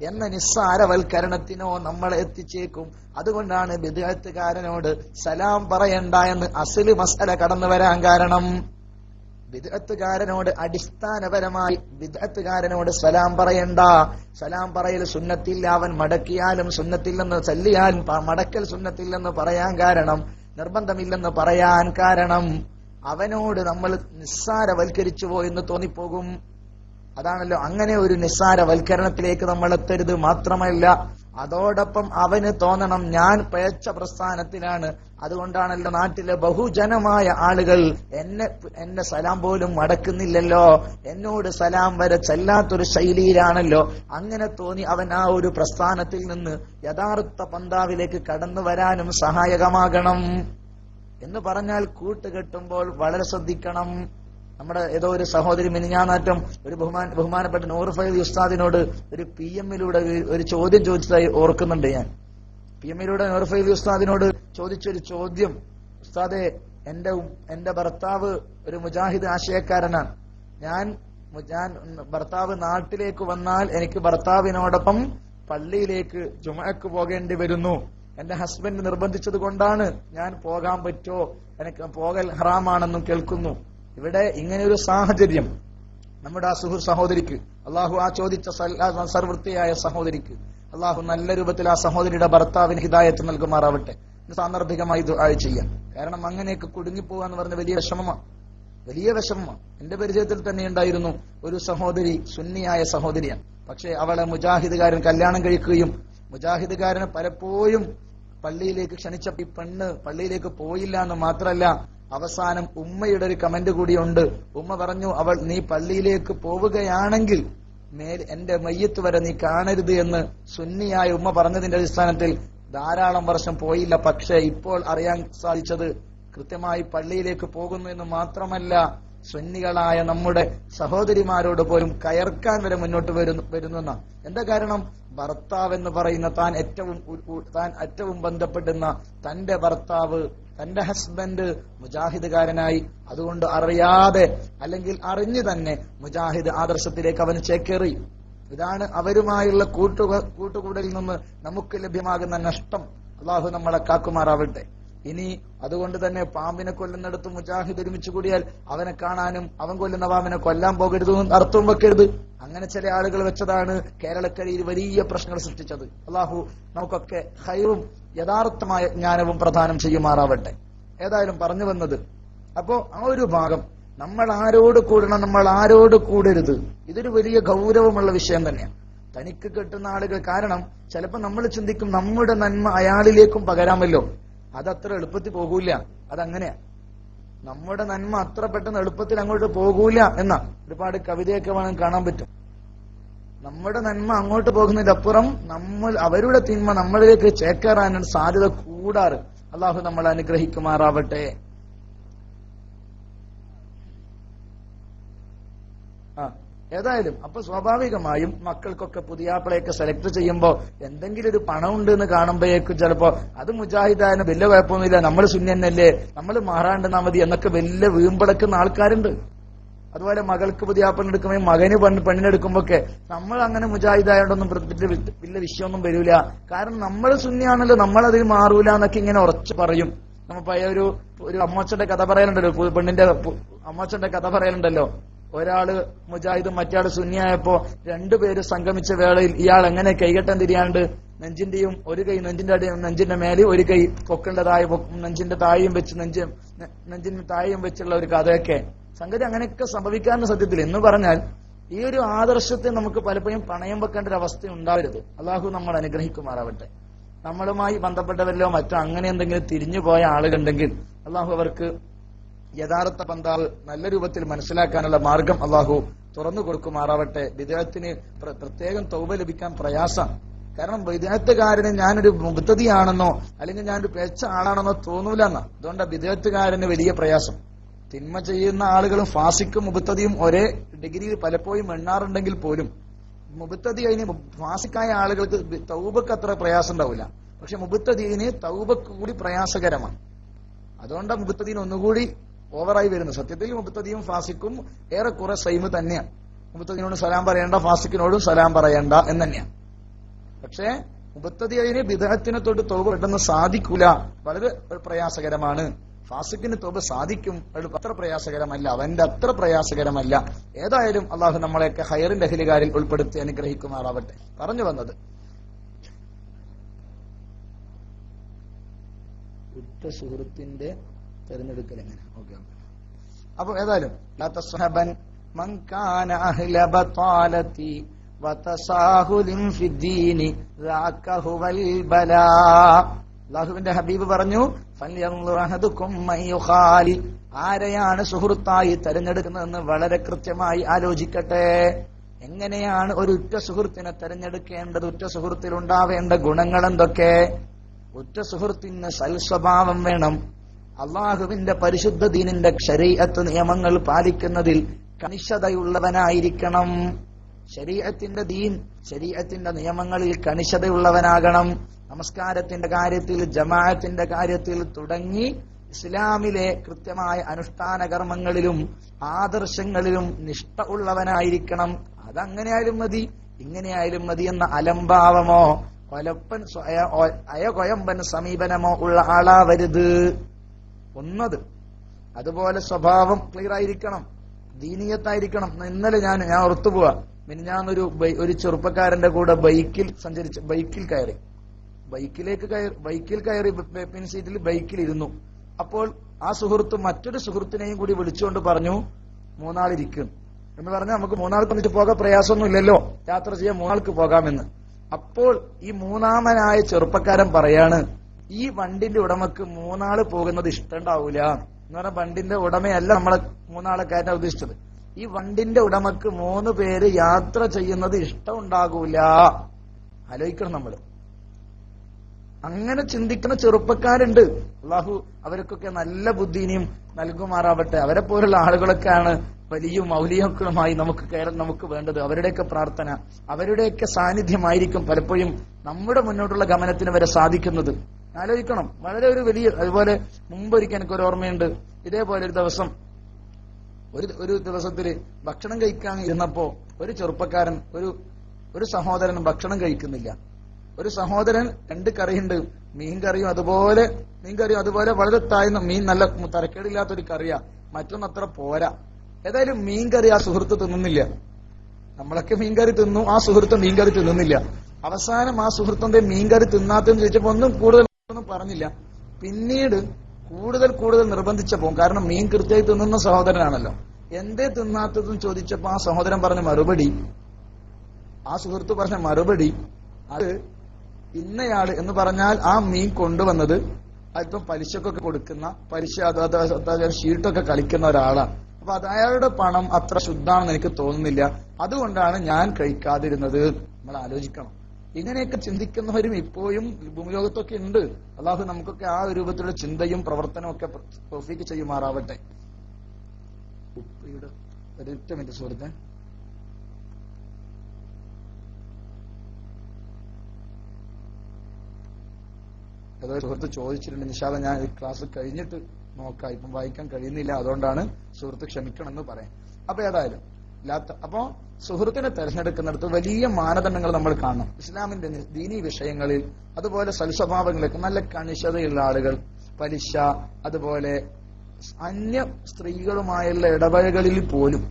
എന്ന നിസ്സാരവൽക്കരണത്തിനോ നമ്മളെ എത്തിച്ചേക്കും. അതുകൊണ്ടാണ് ബിദ്അത്തുകാരനോട് സലാം പറയണ്ട എന്ന് അസ്ലു മസ്അല കടന്നു വരാൻ കാരണം. ബിദ്അത്തുകാരനോട് അടിസ്ഥാനപരമായി ബിദ്അത്തുകാരനോട് സലാം പറയണ്ട, സലാം പറയൽ സുന്നത്തില്ല, അവൻ മടക്കിയാലും സുന്നത്തില്ലെന്ന്, ചൊല്ലിയാലും മടക്കൽ സുന്നത്തില്ലെന്ന് പറയാൻ കാരണം, നിർബന്ധമില്ലെന്ന് പറയാൻ കാരണം, അവനോട് നമ്മൾ നിസ്സാരവൽക്കരിച്ചുവോ എന്ന് തോന്നിപ്പോകും. അതാണല്ലോ, അങ്ങനെ ഒരു നിസ്സാരവൽക്കരണത്തിലേക്ക് നമ്മൾ എത്തരുത്. മാത്രമല്ല, അതോടൊപ്പം അവന് തോന്നണം ഞാൻ പേച്ച പ്രസ്ഥാനത്തിലാണ്. അതുകൊണ്ടാണല്ലോ നാട്ടിലെ ബഹുജനമായ ആളുകൾ എന്നെ സലാം പോലും മടക്കുന്നില്ലല്ലോ, എന്നോട് സലാം വരെ ചെല്ലാത്തൊരു ശൈലിയിലാണല്ലോ. അങ്ങനെ തോന്നി അവൻ ആ ഒരു പ്രസ്ഥാനത്തിൽ നിന്ന് യഥാർത്ഥ പന്താവിലേക്ക് കടന്നു വരാനും സഹായകമാകണം. എന്ന് പറഞ്ഞാൽ കൂട്ടുകെട്ടുമ്പോൾ വളരെ ശ്രദ്ധിക്കണം. നമ്മുടെ ഏതോ ഒരു സഹോദരി മിനിഞ്ഞാനാറ്റം ഒരു ബഹുമാനപ്പെട്ട നൂർ ഫൈദി ഉസ്താദിനോട് ഒരു PM-ലൂടെ ഒരു ചോദ്യം ചോദിച്ചതായി ഓർക്കുന്നുണ്ട് ഞാൻ. PM-ലൂടെ നൂർ ഫൈദി ഉസ്താദിനോട് ചോദിച്ചൊരു ചോദ്യം, ഉസ്താദെ, എന്റെ ഭർത്താവ് ഒരു മുജാഹിദ് ആശയക്കാരനാണ്. ഞാൻ ഭർത്താവ് നാട്ടിലേക്ക് വന്നാൽ എനിക്ക് ഭർത്താവിനോടൊപ്പം പള്ളിയിലേക്ക് ജുമഅക്ക് പോകേണ്ടി വരുന്നു. എന്റെ ഹസ്ബൻഡ് നിർബന്ധിച്ചത് കൊണ്ടാണ് ഞാൻ പോകാൻ പറ്റോ, എനിക്ക് പോകൽ ഹറാമാണെന്നും കേൾക്കുന്നു. ഇവിടെ ഇങ്ങനെ ഒരു സാഹചര്യം നമ്മുടെ ആ സഹോദരിക്ക് അള്ളാഹു, ആ ചോദിച്ച സർവൃത്തിയായ സഹോദരിക്ക് അള്ളാഹു നല്ല രൂപത്തിൽ ആ സഹോദരിയുടെ ഭർത്താവിന് ഹിദായത്ത് നൽകുമാറാവട്ടെ. സാന്ദർഭികമായി ദുആ ചെയ്യാം. കാരണം അങ്ങനെയൊക്കെ കുടുങ്ങിപ്പോവാന്ന് പറഞ്ഞ വലിയ വിഷമമാണ്. എന്റെ പരിചയത്തിൽ തന്നെ ഉണ്ടായിരുന്നു ഒരു സഹോദരി, സുന്നിയായ സഹോദരിയാണ്. പക്ഷെ അവളെ മുജാഹിദുകാരൻ കല്യാണം കഴിക്കുകയും മുജാഹിദുകാരന് പലപ്പോഴും പള്ളിയിലേക്ക് ക്ഷണിച്ചപ്പോൾ ഈ പെണ്ണ് പള്ളിയിലേക്ക് പോയില്ല എന്ന് മാത്രമല്ല, അവസാനം ഉമ്മയുടെ ഒരു കമന്റ് കൂടിയുണ്ട്. ഉമ്മ പറഞ്ഞു, നീ പള്ളിയിലേക്ക് പോവുകയാണെങ്കിൽ എന്റെ മയ്യത്ത് വരെ നീ കാണരുത് എന്ന് സുന്നിയായ ഉമ്മ പറഞ്ഞതിന്റെ അടിസ്ഥാനത്തിൽ ധാരാളം വർഷം പോയില്ല. പക്ഷെ ഇപ്പോൾ അറിയാൻ സാധിച്ചത് കൃത്യമായി പള്ളിയിലേക്ക് പോകുന്നു എന്ന് മാത്രമല്ല, സുന്നികളായ നമ്മുടെ സഹോദരിമാരോട് പോലും കയർക്കാൻ വരെ മുന്നോട്ട് വരുന്ന. എന്താ കാരണം? ഭർത്താവ് എന്ന് പറയുന്ന താൻ ഏറ്റവും ബന്ധപ്പെടുന്ന തന്റെ ഭർത്താവ്, തന്റെ ഹസ്ബൻഡ് മുജാഹിദുകാരനായി, അതുകൊണ്ട് അറിയാതെ അല്ലെങ്കിൽ അറിഞ്ഞു തന്നെ മുജാഹിദ് ആദർശത്തിലേക്ക് അവന് ചേക്കേറി. ഇതാണ് അവരുമായുള്ള കൂട്ടുകൂടലിൽ നിന്ന് നമുക്ക് ലഭ്യമാകുന്ന നഷ്ടം. അള്ളാഹു നമ്മളെ കാക്കുമാറാവട്ടെ. ഇനി അതുകൊണ്ട് തന്നെ പാമ്പിനെ കൊല്ലുന്നിടത്ത് മുജാഹിദ് ഒരുമിച്ച് കൂടിയാൽ അവനെ കാണാനും അവൻ കൊല്ലുന്ന പാമ്പിനെ കൊല്ലാൻ പോകരുതെന്നും അർത്ഥവും വെക്കരുത്. അങ്ങനെ ചില ആളുകൾ വെച്ചതാണ് കേരളക്കരയിൽ വലിയ പ്രശ്നങ്ങൾ സൃഷ്ടിച്ചത്. അള്ളാഹു നമുക്കൊക്കെ ഖൈറും യഥാർത്ഥമായ ജ്ഞാനവും പ്രദാനം ചെയ്യുമാറാവട്ടെ. ഏതായാലും പറഞ്ഞു വന്നത്, അപ്പോ ആ ഒരു ഭാഗം, നമ്മൾ ആരോട് കൂടണം, നമ്മൾ ആരോട് കൂടരുത്, ഇതൊരു വലിയ ഗൗരവമുള്ള വിഷയം തന്നെയാണ്. തനിക്ക് കിട്ടുന്ന ആളുകൾ, കാരണം ചിലപ്പോൾ നമ്മൾ ചിന്തിക്കും നമ്മുടെ നന്മ അയാളിലേക്കും പകരാമല്ലോ. അതത്ര എളുപ്പത്തിൽ പോകൂല. അതങ്ങനെയാ, നമ്മുടെ നന്മ അത്ര പെട്ടെന്ന് എളുപ്പത്തിൽ അങ്ങോട്ട് പോകൂല എന്ന ഒരുപാട് കവിതയൊക്കെ വേണം കാണാൻ പറ്റും. നമ്മുടെ നന്മ അങ്ങോട്ട് പോകുന്നതിനപ്പുറം അവരുടെ തിന്മ നമ്മളിലേക്ക് ചേക്കേറാനാണ് സാധ്യത കൂടാറ്. അള്ളാഹു നമ്മളെ അനുഗ്രഹിക്കുമാറാവട്ടെ. ഏതായാലും അപ്പൊ സ്വാഭാവികമായും മക്കൾക്കൊക്കെ പുതിയാപ്പിളയൊക്കെ സെലക്ട് ചെയ്യുമ്പോ എന്തെങ്കിലും ഒരു പണം ഉണ്ട് എന്ന് കാണുമ്പോഴേക്കും ചിലപ്പോ അത് മുജാഹിദായന് വലിയ കുഴപ്പമൊന്നുമില്ല, നമ്മൾ സുന്നന്നല്ലേ, നമ്മൾ മാറാണ്ടെന്നാ മതി എന്നൊക്കെ വലിയ വീമ്പടക്കുന്ന ആൾക്കാരുണ്ട്. അതുപോലെ മകൾക്ക് പുതിയാപ്പിളെടുക്കുമ്പോൾ മകന് പെണ്ണിനെടുക്കുമ്പോഴൊക്കെ നമ്മൾ അങ്ങനെ മുജാഹിദായോടൊന്നും വലിയ വിഷയമൊന്നും വരൂല. കാരണം നമ്മൾ സുന്നിയാണല്ലോ, നമ്മളതിൽ മാറൂല എന്നൊക്കെ ഇങ്ങനെ ഉറച്ചു പറയും. നമ്മ പഴയ ഒരു അമ്മോച്ചന്റെ കഥ പറയലുണ്ടല്ലോ, പെണ്ണിന്റെ അമ്മോച്ചന്റെ കഥ പറയലുണ്ടല്ലോ. ഒരാള് മുജാഹിദും മറ്റാള് സുന്നിയായപ്പോ രണ്ടുപേര് സംഗമിച്ച വേളയിൽ ഇയാൾ എങ്ങനെ കൈകെട്ടാൻ തിരിയാണ്ട് നെഞ്ചിന്റെയും ഒരു കൈ നെഞ്ചിന്റെ മേലെ ഒരു കൈ പൊക്കേണ്ടതായ നെഞ്ചിന്റെ താഴെയും വെച്ച് നെഞ്ചിന് താഴെയും വെച്ചുള്ള ഒരു കഥയൊക്കെ സംഗതി അങ്ങനെയൊക്കെ സംഭവിക്കാറുണ്ട് സത്യത്തിൽ. എന്ന് പറഞ്ഞാൽ ഈ ഒരു ആദർശത്തെ നമുക്ക് പലപ്പോഴും പണയം വെക്കേണ്ട ഒരു അവസ്ഥ ഉണ്ടാവരുത്. അള്ളാഹു നമ്മൾ അനുഗ്രഹിക്കുമാറാവട്ടെ. നമ്മളുമായി ബന്ധപ്പെട്ടവരിലോ മറ്റോ അങ്ങനെ എന്തെങ്കിലും തിരിഞ്ഞു പോയ ആളുകളുണ്ടെങ്കിൽ അള്ളാഹു അവർക്ക് യഥാർത്ഥ പന്താവ് നല്ല രൂപത്തിൽ മനസ്സിലാക്കാനുള്ള മാർഗം അള്ളാഹു തുറന്നു കൊടുക്കുമാറാവട്ടെ. ബിദ്അത്തിന് പ്രത്യേകം തൗബ ലഭിക്കാൻ പ്രയാസം. കാരണം ബിദ്അത്തുകാരന് ഞാനൊരു മുബ്തദിയാണെന്നോ അല്ലെങ്കിൽ ഞാനൊരു പേച്ച ആളാണെന്നോ തോന്നൂല എന്നാ. അതുകൊണ്ടാണ് ബിദ്അത്തുകാരന് വലിയ പ്രയാസം. തിന്മ ചെയ്യുന്ന ആളുകളും ഫാസിക്കും മുബ്തദിയും ഒരേ ഡിഗ്രിയിൽ പലപ്പോഴും എണ്ണാറുണ്ടെങ്കിൽ പോലും മുബ്തദി കഴിഞ്ഞ് ഫാസിക്കായ ആളുകൾക്ക് തൗബക്ക് അത്ര പ്രയാസം ഉണ്ടാവില്ല. പക്ഷെ മുബ്തദീന് തൗബക്ക് കൂടി പ്രയാസകരമാണ്. അതുകൊണ്ടാണ് മുബ്തദീന് ഒന്നുകൂടി ഓവറായി വരുന്നത്. സത്യത്തിൽ മുബ്തദിയും ഫാസിക്കും ഏറെക്കുറെ സെയിം തന്നെയാണ്. മുബ്തദീനോട് സലാം പറയണ്ട, ഫാസിക്കിനോടും സലാം പറയണ്ട എന്ന് തന്നെയാണ്. പക്ഷേ മുബ്തദിന് ബിദ്അത്തിനെ തൊട്ട് തൗബ പെട്ടെന്ന് സാധിക്കൂല, വളരെ പ്രയാസകരമാണ്. ഫാസിക്കിന് തൗബ സാധിക്കും, അത്ര പ്രയാസകരമല്ല, അവന്റെ അത്ര പ്രയാസകരമല്ല. ഏതായാലും അള്ളാഹു നമ്മളെയൊക്കെ ഹൈറിന്റെ അഹ്ലുകാരിൽ ഉൾപ്പെടുത്തി അനുഗ്രഹിക്കുമാറാവട്ടെ. പറഞ്ഞു വന്നത് ഉറ്റ സുഹൃത്തിന്റെ തെരഞ്ഞെടുക്കൽ എങ്ങനെ? ഓക്കെ. അപ്പൊ ഏതായാലും അല്ലാഹുവിന്റെ ഹബീബ് പറഞ്ഞു, ആരെയാണ് സുഹൃത്തായി തെരഞ്ഞെടുക്കുന്നതെന്ന് വളരെ കൃത്യമായി ആലോചിക്കട്ടെ. എങ്ങനെയാണ് ഒരു ഉറ്റ സുഹൃത്തിനെ തെരഞ്ഞെടുക്കേണ്ടത്? ഉറ്റ സുഹൃത്തിൽ ഉണ്ടാവേണ്ട ഗുണങ്ങൾ എന്തൊക്കെ? ഉറ്റ സുഹൃത്തിന് സൽസ്വഭാവം വേണം. അള്ളാഹുവിന്റെ പരിശുദ്ധ ദീനിന്റെ ശരീഅത്ത് നിയമങ്ങൾ പാലിക്കുന്നതിൽ കണിശതയുള്ളവനായിരിക്കണം. ശരീഅത്തിന്റെ ദീൻ, ശരീഅത്തിന്റെ നിയമങ്ങളിൽ കണിശതയുള്ളവനാകണം. നമസ്കാരത്തിന്റെ കാര്യത്തിൽ, ജമാഅത്തിന്റെ കാര്യത്തിൽ തുടങ്ങി ഇസ്ലാമിലെ കൃത്യമായ അനുഷ്ഠാന കർമ്മങ്ങളിലും ആദർശങ്ങളിലും നിഷ്ഠ ഉള്ളവനായിരിക്കണം. അതങ്ങനെയായാലും മതി, ഇങ്ങനെയായാലും മതി എന്ന അലംഭാവമോ അയകൊയമ്പൻ സമീപനമോ ഉള്ള ആളാവരുത്. ഒന്നത്. അതുപോലെ സ്വഭാവം ക്ലിയർ ആയിരിക്കണം, ദീനീയത്തായിരിക്കണം. ഇന്നലെ ഞാൻ ഓർത്തുപോവാ, മിനിഞ്ഞാന്നൊരു ഒരു ചെറുപ്പക്കാരന്റെ കൂടെ ബൈക്കിൽ കയറി പിൻ സീറ്റിൽ ബൈക്കിൽ ഇരുന്നു. അപ്പോൾ ആ സുഹൃത്ത് മറ്റൊരു സുഹൃത്തിനെയും കൂടി വിളിച്ചുകൊണ്ട് പറഞ്ഞു, മൂന്നാളിരിക്കും എന്ന് പറഞ്ഞാൽ നമുക്ക് മൂന്നാൾക്ക് വന്നിട്ട് പോകാൻ പ്രയാസമൊന്നും ഇല്ലല്ലോ, യാത്ര ചെയ്യാൻ മൂന്നാൾക്ക് പോകാമെന്ന്. അപ്പോൾ ഈ മൂന്നാമനായ ചെറുപ്പക്കാരൻ പറയാണ്, ഈ വണ്ടിന്റെ ഉടമക്ക് മൂന്നാള് പോകുന്നത് ഇഷ്ടമുണ്ടാവൂല എന്ന് പറഞ്ഞാൽ വണ്ടിന്റെ ഉടമയല്ല നമ്മളെ മൂന്നാളെ കയറ്റാൻ ഉദ്ദേശിച്ചത്. ഈ വണ്ടിന്റെ ഉടമക്ക് 3 പേര് യാത്ര ചെയ്യുന്നത് ഇഷ്ടമുണ്ടാകൂല. ആലോചിക്കണം നമ്മള്. അങ്ങനെ ചിന്തിക്കുന്ന ചെറുപ്പക്കാരുണ്ട്. അള്ളാഹു അവർക്കൊക്കെ നല്ല ബുദ്ധിനെയും നൽകുമാറാവട്ടെ. അവരെ പോലുള്ള ആളുകളൊക്കെയാണ് വലിയ മൗലികങ്ങളുമായി നമുക്ക് വേണ്ടത്. അവരുടെയൊക്കെ പ്രാർത്ഥന, അവരുടെയൊക്കെ സാന്നിധ്യമായിരിക്കും പലപ്പോഴും നമ്മുടെ മുന്നോട്ടുള്ള ഗമനത്തിന് വരെ സാധിക്കുന്നത്. ആലോചിക്കണം. വളരെ ഒരു വലിയ, അതുപോലെ മുമ്പൊരിക്കൽ എനിക്കൊരു ഓർമ്മയുണ്ട്. ഇതേപോലെ ഒരു ദിവസത്തില് ഭക്ഷണം കഴിക്കാൻ ഇരുന്നപ്പോ ഒരു ചെറുപ്പക്കാരൻ, ഒരു സഹോദരൻ ഭക്ഷണം കഴിക്കുന്നില്ല. ഒരു സഹോദരൻ 2 കറിയുണ്ട്, മീൻകറിയും അതുപോലെ വളരെ താഴ്ന്ന മീൻ, നല്ല തരക്കേടില്ലാത്തൊരു കറിയാ, മറ്റൊന്നും അത്ര പോരാ. ഏതായാലും മീൻകറി ആ സുഹൃത്ത് തിന്നുന്നില്ല. നമ്മളൊക്കെ മീൻകറി തിന്നു, ആ സുഹൃത്ത് മീൻകറി തിന്നുന്നില്ല. അവസാനം ആ സുഹൃത്തിന്റെ മീൻകറി തിന്നാത്തെന്ന് ചോദിച്ചപ്പോ ഒന്നും കൂടുതലൊന്നും പറഞ്ഞില്ല. പിന്നീട് കൂടുതൽ നിർബന്ധിച്ചപ്പോ, കാരണം മീൻ കൃത്യമായി തിന്നുന്ന സഹോദരനാണല്ലോ, എന്തേ തിന്നാത്തതെന്ന് ചോദിച്ചപ്പോ ആ സഹോദരൻ പറഞ്ഞ മറുപടി, ആ സുഹൃത്ത് പറഞ്ഞ മറുപടി, അത് ഇന്നയാള് എന്ന് പറഞ്ഞാൽ ആ മീൻ കൊണ്ടുവന്നത് അല്പം പലിശക്കൊക്കെ കൊടുക്കുന്ന, പലിശ ഷീട്ടൊക്കെ കളിക്കുന്ന ഒരാളാണ്. അപ്പൊ അത് അയാളുടെ പണം അത്ര ശുദ്ധാണെന്ന് എനിക്ക് തോന്നുന്നില്ല, അതുകൊണ്ടാണ് ഞാൻ കഴിക്കാതിരുന്നത്. നമ്മൾ ആലോചിക്കണം. ഇങ്ങനെയൊക്കെ ചിന്തിക്കുന്നവരും ഇപ്പോഴും ഭൂമിലോകത്തൊക്കെ ഉണ്ട്. അള്ളാഹു നമുക്കൊക്കെ ആ ഒരു രൂപത്തിലുള്ള ചിന്തയും പ്രവർത്തനവും ഒക്കെ തൗഫീഖ് ചെയ്യുമാറാവട്ടെ. ഉപ്പയുടെ ഒരൊറ്റ മിനിറ്റ് സുഹൃത്തെ. ഏതോ സുഹൃത്ത് ചോദിച്ചിട്ടുണ്ട്, നിഷാദ ഞാൻ ഈ ക്ലാസ് കഴിഞ്ഞിട്ട് നോക്കാം, ഇപ്പം വായിക്കാൻ കഴിയുന്നില്ല, അതുകൊണ്ടാണ് സുഹൃത്ത് ക്ഷമിക്കണമെന്ന് പറയാം. അപ്പൊ ഏതായാലും അപ്പോ സുഹൃത്തിനെ തെരഞ്ഞെടുക്കുന്നിടത്ത് വലിയ മാനദണ്ഡങ്ങൾ നമ്മൾ കാണണം. ഇസ്ലാമിന്റെ ദീനീ വിഷയങ്ങളിൽ, അതുപോലെ സൽസ്വഭാവങ്ങളൊക്കെ നല്ല കണിശതയുള്ള ആളുകൾ, പലിശ, അതുപോലെ അന്യ സ്ത്രീകളുമായുള്ള ഇടപഴകലിൽ പോലും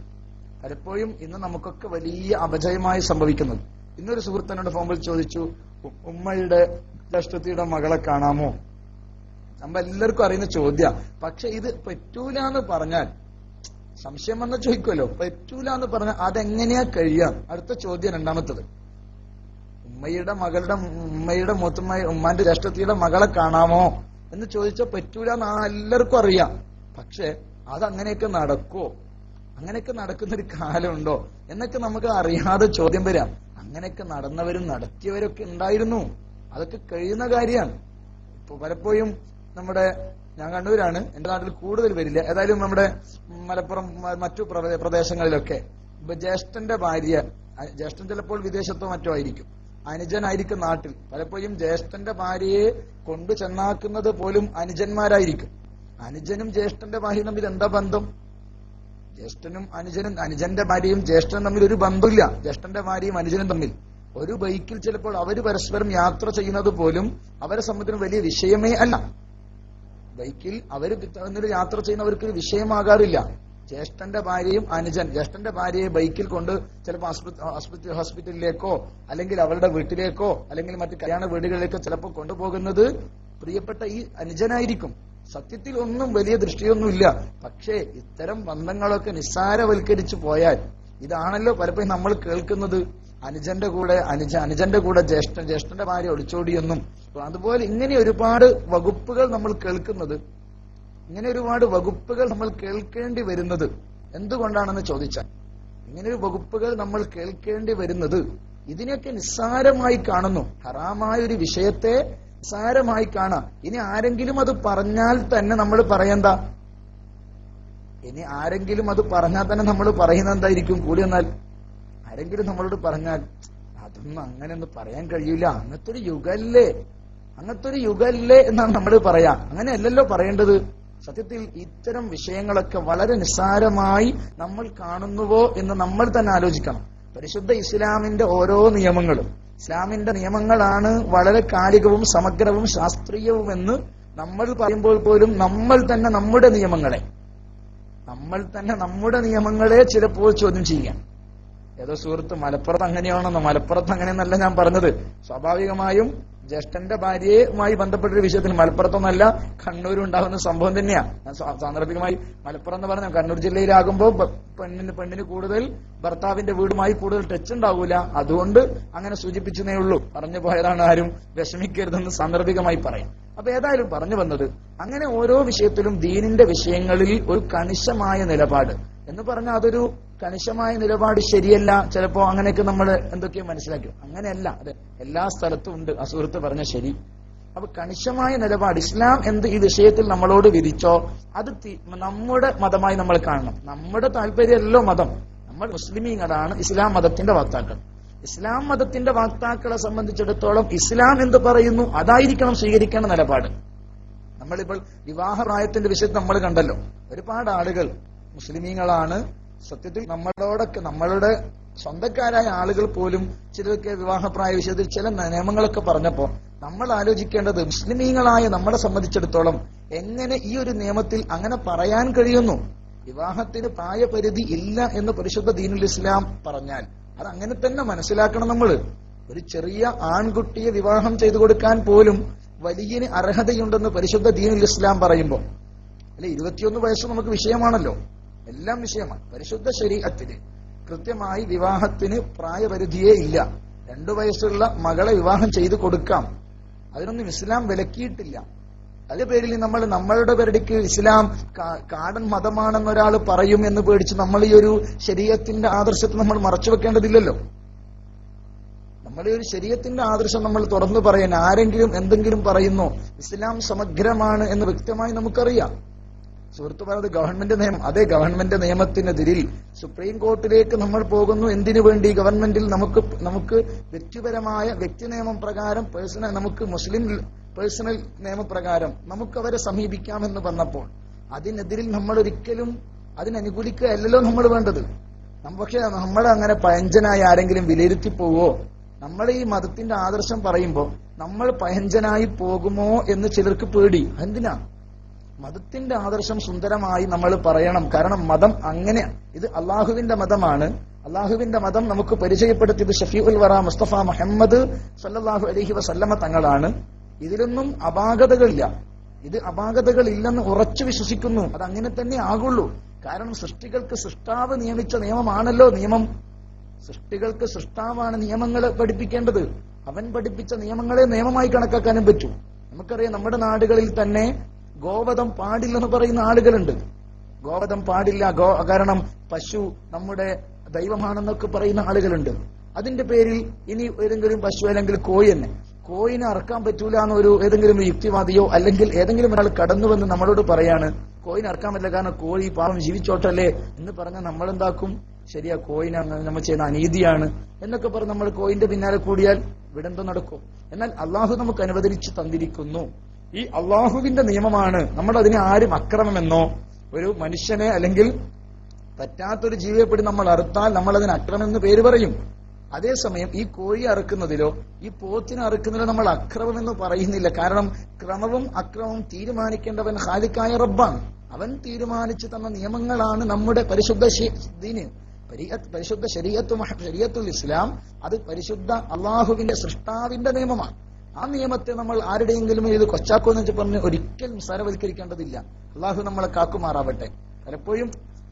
പലപ്പോഴും ഇന്ന് നമുക്കൊക്കെ വലിയ അപജയമായി സംഭവിക്കുന്നത്. ഇന്നൊരു സുഹൃത്തിനോട് ഫോണിൽ ചോദിച്ചു, ഉമ്മയുടെ ജ്യേഷ്ഠത്തിയുടെ മകളെ കാണാമോ? നമ്മൾ എല്ലാവർക്കും അറിയുന്ന ചോദ്യ. പക്ഷെ ഇത് പറ്റൂല എന്ന് പറഞ്ഞാൽ സംശയം വന്ന് ചോദിക്കുമല്ലോ, പറ്റൂല എന്ന് പറഞ്ഞാൽ അതെങ്ങനെയാ കഴിയാം? അടുത്ത ചോദ്യം രണ്ടാമത്തത്, ഉമ്മയുടെ മൂത്തമ്മ ഉമ്മാന്റെ ജ്യേഷ്ഠത്തിയുടെ മകളെ കാണാമോ എന്ന് ചോദിച്ചാൽ പറ്റൂല എന്ന് എല്ലാവർക്കും അറിയാം. പക്ഷെ അതങ്ങനെയൊക്കെ നടക്കുമോ? അങ്ങനെയൊക്കെ നടക്കുന്ന ഒരു കാലമുണ്ടോ എന്നൊക്കെ നമുക്ക് അറിയാതെ ചോദ്യം വരാം. അങ്ങനെയൊക്കെ നടന്നവരും നടത്തിയവരൊക്കെ ഉണ്ടായിരുന്നു. അതൊക്കെ കഴിയുന്ന കാര്യമാണ്. ഇപ്പൊ പലപ്പോഴും ഞാൻ കണ്ണൂരാണ്, എന്റെ നാട്ടിൽ കൂടുതൽ വരില്ല, ഏതായാലും നമ്മുടെ മലപ്പുറം മറ്റു പ്രദേശങ്ങളിലൊക്കെ ജ്യേഷ്ഠന്റെ ഭാര്യ, ജ്യേഷ്ഠൻ ചിലപ്പോൾ വിദേശത്തോ മറ്റോ ആയിരിക്കും, അനുജനായിരിക്കും നാട്ടിൽ. പലപ്പോഴും ജ്യേഷ്ഠന്റെ ഭാര്യയെ കൊണ്ടു ചെന്നാക്കുന്നത് പോലും അനുജന്മാരായിരിക്കും. അനുജനും ജ്യേഷ്ഠന്റെ ഭാര്യയും തമ്മിൽ എന്താ ബന്ധം? ജ്യേഷ്ഠനും അനുജനും, അനുജന്റെ ഭാര്യയും ജ്യേഷ്ഠനും തമ്മിൽ ഒരു ബന്ധമില്ല. ജ്യേഷ്ഠന്റെ ഭാര്യയും അനുജനും തമ്മിൽ ഒരു ബൈക്കിൽ ചിലപ്പോൾ അവര് പരസ്പരം യാത്ര ചെയ്യുന്നത് പോലും അവരെ സംബന്ധിച്ച് വലിയ വിഷയമേ അല്ല. ബൈക്കിൽ അവര് തമ്മിൽ യാത്ര ചെയ്യുന്നവർക്ക് ഒരു വിഷയമാകാറില്ല. ജ്യേഷ്ഠന്റെ ഭാര്യയും ജ്യേഷ്ഠന്റെ ഭാര്യയെ ബൈക്കിൽ കൊണ്ട് ചിലപ്പോൾ ഹോസ്പിറ്റലിലേക്കോ അല്ലെങ്കിൽ അവളുടെ വീട്ടിലേക്കോ അല്ലെങ്കിൽ മറ്റു കല്യാണ വീടുകളിലേക്കോ ചിലപ്പോൾ കൊണ്ടുപോകുന്നത് പ്രിയപ്പെട്ട ഈ അനുജനായിരിക്കും. സത്യത്തിൽ ഒന്നും വലിയ ദൃഷ്ടിയൊന്നുമില്ല. പക്ഷേ ഇത്തരം ബന്ധങ്ങളൊക്കെ നിസ്സാരവൽക്കരിച്ചു പോയാൽ, ഇതാണല്ലോ പലപ്പോഴും നമ്മൾ കേൾക്കുന്നത്, അനുജന്റെ കൂടെ ജ്യേഷ്ഠന്റെ ഭാര്യ ഒളിച്ചോടിയെന്നും. അതുപോലെ ഇങ്ങനെ ഒരുപാട് വകുപ്പുകൾ നമ്മൾ കേൾക്കുന്നത്, ഇങ്ങനെ ഒരുപാട് വകുപ്പുകൾ നമ്മൾ കേൾക്കേണ്ടി വരുന്നത് എന്തുകൊണ്ടാണെന്ന് ചോദിച്ചാൽ, ഇങ്ങനെയൊരു വകുപ്പുകൾ നമ്മൾ കേൾക്കേണ്ടി വരുന്നത് ഇതിനെയൊക്കെ നിസ്സാരമായി കാണുന്നു. ഹറാമായ ഒരു വിഷയത്തെ നിസ്സാരമായി കാണാം. ഇനി ആരെങ്കിലും അത് പറഞ്ഞാൽ തന്നെ നമ്മൾ പറയെന്താ? ഇനി ആരെങ്കിലും അത് പറഞ്ഞാൽ തന്നെ നമ്മൾ പറയുന്നത് എന്തായിരിക്കും? കൂടി എന്നാൽ ആരെങ്കിലും നമ്മളോട് പറഞ്ഞാൽ അതൊന്നും അങ്ങനെയൊന്നും പറയാൻ കഴിയില്ല, അങ്ങനത്തെ ഒരു യുഗല്ലേ എന്നാണ് നമ്മൾ പറയാ. അങ്ങനെയല്ലല്ലോ പറയേണ്ടത്. സത്യത്തിൽ ഇത്തരം വിഷയങ്ങളൊക്കെ വളരെ നിസ്സാരമായി നമ്മൾ കാണുന്നുവോ എന്ന് നമ്മൾ തന്നെ ആലോചിക്കണം. പരിശുദ്ധ ഇസ്ലാമിന്റെ ഓരോ നിയമങ്ങളും, ഇസ്ലാമിന്റെ നിയമങ്ങളാണ് വളരെ കാലികവും സമഗ്രവും ശാസ്ത്രീയവുമെന്ന് നമ്മൾ പറയുമ്പോൾ പോലും നമ്മൾ തന്നെ നമ്മുടെ നിയമങ്ങളെ ചിലപ്പോൾ ചോദ്യം ചെയ്യാം. ഏതോ സുഹൃത്ത് മലപ്പുറത്ത് അങ്ങനെയാണെന്നോ, മലപ്പുറത്ത് അങ്ങനെയെന്നല്ല ഞാൻ പറഞ്ഞത്. സ്വാഭാവികമായും ജ്യേഷ്ഠന്റെ ഭാര്യയുമായി ബന്ധപ്പെട്ടൊരു വിഷയത്തിൽ മലപ്പുറത്തൊന്നല്ല കണ്ണൂരും ഉണ്ടാകുന്ന സംഭവം തന്നെയാ. ഞാൻ സാന്ദർഭികമായി മലപ്പുറം എന്ന് പറഞ്ഞ കണ്ണൂർ ജില്ലയിലാകുമ്പോൾ പെണ്ണിന് കൂടുതൽ ഭർത്താവിന്റെ വീടുമായി കൂടുതൽ ടച്ച് ഉണ്ടാവൂല, അതുകൊണ്ട് അങ്ങനെ സൂചിപ്പിച്ചതേ ഉള്ളൂ. പറഞ്ഞു പോയതാണ്, ആരും വിഷമിക്കരുതെന്ന് സാന്ദർഭികമായി പറയാം. അപ്പൊ ഏതായാലും പറഞ്ഞു വന്നത്, അങ്ങനെ ഓരോ വിഷയത്തിലും ദീനിന്റെ വിഷയങ്ങളിൽ ഒരു കണിശമായ നിലപാട് എന്ന് പറഞ്ഞാൽ അതൊരു കണിശമായ നിലപാട് ശരിയല്ല. ചിലപ്പോ അങ്ങനെയൊക്കെ നമ്മൾ എന്തൊക്കെയോ മനസ്സിലാക്കും. അങ്ങനെയല്ല, അത് എല്ലാ സ്ഥലത്തും ഉണ്ട്. അസുഹൃത്ത് പറഞ്ഞ ശരി. അപ്പൊ കണിശമായ നിലപാട് ഇസ്ലാം എന്ത് ഈ വിഷയത്തിൽ നമ്മളോട് വിധിച്ചോ അത് നമ്മുടെ മതമായി നമ്മൾ കാണണം. നമ്മുടെ താല്പര്യമല്ലോ മതം. നമ്മൾ മുസ്ലിമീങ്ങളാണ് ഇസ്ലാം മതത്തിന്റെ വക്താക്കൾ. ഇസ്ലാം മതത്തിന്റെ വക്താക്കളെ സംബന്ധിച്ചിടത്തോളം ഇസ്ലാം എന്ത് പറയുന്നു അതായിരിക്കണം സ്വീകരിക്കേണ്ട നിലപാട്. നമ്മളിപ്പോൾ വിവാഹപ്രായത്തിന്റെ വിഷയത്തിൽ നമ്മൾ കണ്ടല്ലോ, ഒരുപാട് ആളുകൾ മുസ്ലിമീങ്ങളാണ്, സത്യത്തിൽ നമ്മളുടെ സ്വന്തക്കാരായ ആളുകൾ പോലും ചിലർക്ക് വിവാഹപ്രായ വിഷയത്തിൽ ചില നിയമങ്ങളൊക്കെ പറഞ്ഞപ്പോ നമ്മൾ ആലോചിക്കേണ്ടത്, മുസ്ലിമീങ്ങളായ നമ്മളെ സംബന്ധിച്ചിടത്തോളം എങ്ങനെ ഈ ഒരു നിയമത്തിൽ അങ്ങനെ പറയാൻ കഴിയുന്നു? വിവാഹത്തിന് പ്രായപരിധി ഇല്ല എന്ന് പരിശുദ്ധ ദീനുൽ ഇസ്ലാം പറഞ്ഞാൽ അത് അങ്ങനെ തന്നെ മനസ്സിലാക്കണം. നമ്മൾ ഒരു ചെറിയ ആൺകുട്ടിയെ വിവാഹം ചെയ്തു കൊടുക്കാൻ പോലും വലിയന് അർഹതയുണ്ടെന്ന് പരിശുദ്ധ ദീനുൽ ഇസ്ലാം പറയുമ്പോൾ, അല്ലെ 21 വയസ്സ് നമുക്ക് വിഷയമാണല്ലോ, എല്ലാം വിഷയമാണ്. പരിശുദ്ധ ശരീഅത്തിന് കൃത്യമായി വിവാഹത്തിന് പ്രായപരിധിയേ ഇല്ല. 2 വയസ്സുള്ള മകളെ വിവാഹം ചെയ്തു കൊടുക്കാം, അതിനൊന്നും ഇസ്ലാം വിലക്കിയിട്ടില്ല. അതിന്റെ പേരിൽ നമ്മളുടെ പേരടിക്ക് ഇസ്ലാം കാടൻ മതമാണെന്നൊരാൾ പറയും എന്ന് പേടിച്ച് നമ്മൾ ഈ ഒരു ശരീഅത്തിന്റെ ആദർശത്തെ നമ്മൾ മറച്ചു വെക്കേണ്ടതില്ലല്ലോ. നമ്മൾ ഈ ഒരു ശരീഅത്തിന്റെ ആദർശം നമ്മൾ തുറന്നു പറയാൻ ആരെങ്കിലും എന്തെങ്കിലും പറയുന്നു, ഇസ്ലാം സമഗ്രമാണ് എന്ന് വ്യക്തമായി നമുക്കറിയാം. സുഹൃത്ത് പറഞ്ഞത് ഗവൺമെന്റ് നിയമം, അതേ ഗവൺമെന്റ് നിയമത്തിനെതിരിൽ സുപ്രീം കോർട്ടിലേക്ക് നമ്മൾ പോകുന്നു. എന്തിനു വേണ്ടി? ഗവൺമെന്റിൽ നമുക്ക് വ്യക്തിപരമായ വ്യക്തി നിയമം പ്രകാരം നമുക്ക് മുസ്ലിം പേഴ്സണൽ നിയമപ്രകാരം നമുക്ക് അവരെ സമീപിക്കാമെന്ന് പറഞ്ഞപ്പോൾ അതിനെതിരിൽ നമ്മൾ ഒരിക്കലും അതിനനുകൂലിക്കുകയല്ലല്ലോ നമ്മൾ വേണ്ടത്. പക്ഷെ നമ്മളങ്ങനെ പഴഞ്ചനായി ആരെങ്കിലും വിലയിരുത്തി പോവോ? നമ്മൾ ഈ മതത്തിന്റെ ആദർശം പറയുമ്പോൾ നമ്മൾ പഴഞ്ചനായി പോകുമോ എന്ന് ചിലർക്ക് പേടി. എന്തിനാ? മതത്തിന്റെ ആദർശം സുന്ദരമായി നമ്മൾ പറയണം. കാരണം മതം അങ്ങനെ, ഇത് അള്ളാഹുവിന്റെ മതമാണ്. അള്ളാഹുവിന്റെ മതം നമുക്ക് പരിചയപ്പെടുത്തിയത് ഷഫീഉൽ വറ മുസ്തഫ മുഹമ്മദ് സല്ലല്ലാഹു അലൈഹി വസല്ലമ തങ്ങളാണ്. ഇതിലൊന്നും അപാകതകളില്ല. ഇത് അപാകതകളില്ലെന്ന് ഉറച്ചു വിശ്വസിക്കുന്നു. അത് അങ്ങനെ തന്നെ ആകുള്ളൂ. കാരണം സൃഷ്ടികൾക്ക് സൃഷ്ടാവ് നിയമിച്ച നിയമമാണല്ലോ നിയമം. സൃഷ്ടികൾക്ക് സൃഷ്ടാവാണ് നിയമങ്ങൾ പഠിപ്പിക്കേണ്ടത്. അവൻ പഠിപ്പിച്ച നിയമങ്ങളെ നിയമമായി കണക്കാക്കാനും പറ്റൂ. നമുക്കറിയാം, നമ്മുടെ നാടുകളിൽ തന്നെ ഗോവധം പാടില്ലെന്ന് പറയുന്ന ആളുകളുണ്ട്. ഗോവധം പാടില്ല, കാരണം പശു നമ്മുടെ ദൈവമാണെന്നൊക്കെ പറയുന്ന ആളുകളുണ്ട്. അതിന്റെ പേരിൽ ഇനി ഏതെങ്കിലും പശു അല്ലെങ്കിൽ കോയിനെ അറക്കാൻ പറ്റൂല എന്നൊരു ഏതെങ്കിലും യുക്തിവാദിയോ അല്ലെങ്കിൽ ഏതെങ്കിലും ഒരാൾ കടന്നു വന്ന് നമ്മളോട് പറയാണ് കോയിനെ അറക്കാൻ പറ്റില്ല, കാരണം കോഴി പാവം ജീവിച്ചോട്ടല്ലേ എന്ന് പറഞ്ഞാൽ നമ്മളെന്താക്കും? ശരിയാ, കോയിനാണ് നമ്മൾ ചെയ്യുന്ന അനീതിയാണ് എന്നൊക്കെ പറഞ്ഞ് നമ്മൾ കോയിന്റെ പിന്നാലെ കൂടിയാൽ ഇവിടെന്തോ നടക്കും. എന്നാൽ അള്ളാഹു നമുക്ക് അനുവദിച്ചു തന്നിരിക്കുന്നു. ഈ അള്ളാഹുവിന്റെ നിയമമാണ്. നമ്മൾ അതിനെ ആരും അക്രമമെന്നോ ഒരു മനുഷ്യനെ അല്ലെങ്കിൽ പറ്റാത്തൊരു ജീവിയെപ്പെടി നമ്മൾ അറുത്താൽ നമ്മൾ അതിന് അക്രമം എന്ന് പേര് പറയും. അതേസമയം ഈ കോഴി അറുക്കുന്നതിലോ ഈ പോത്തിനെ അറുക്കുന്നതിലോ നമ്മൾ അക്രമം എന്ന് പറയുന്നില്ല. കാരണം ക്രമവും അക്രമവും തീരുമാനിക്കേണ്ടവൻ ഖാലിഖായ റബ്ബാണ്. അവൻ തീരുമാനിച്ചു തന്ന നിയമങ്ങളാണ് നമ്മുടെ പരിശുദ്ധ ദീന്, പരിശുദ്ധ ശരീഅത്തുൽ ഇസ്ലാം. അത് പരിശുദ്ധ അള്ളാഹുവിന്റെ സൃഷ്ടാവിന്റെ നിയമമാണ്. ആ നിയമത്തെ നമ്മൾ ആരുടെയെങ്കിലും ഇത് കൊച്ചാക്കോന്ന് വെച്ച് പറഞ്ഞ് ഒരിക്കലും നിസ്സാരവൽക്കരിക്കേണ്ടതില്ല. അള്ളാഹു നമ്മളെ കാക്കുമാറാവട്ടെ. പലപ്പോഴും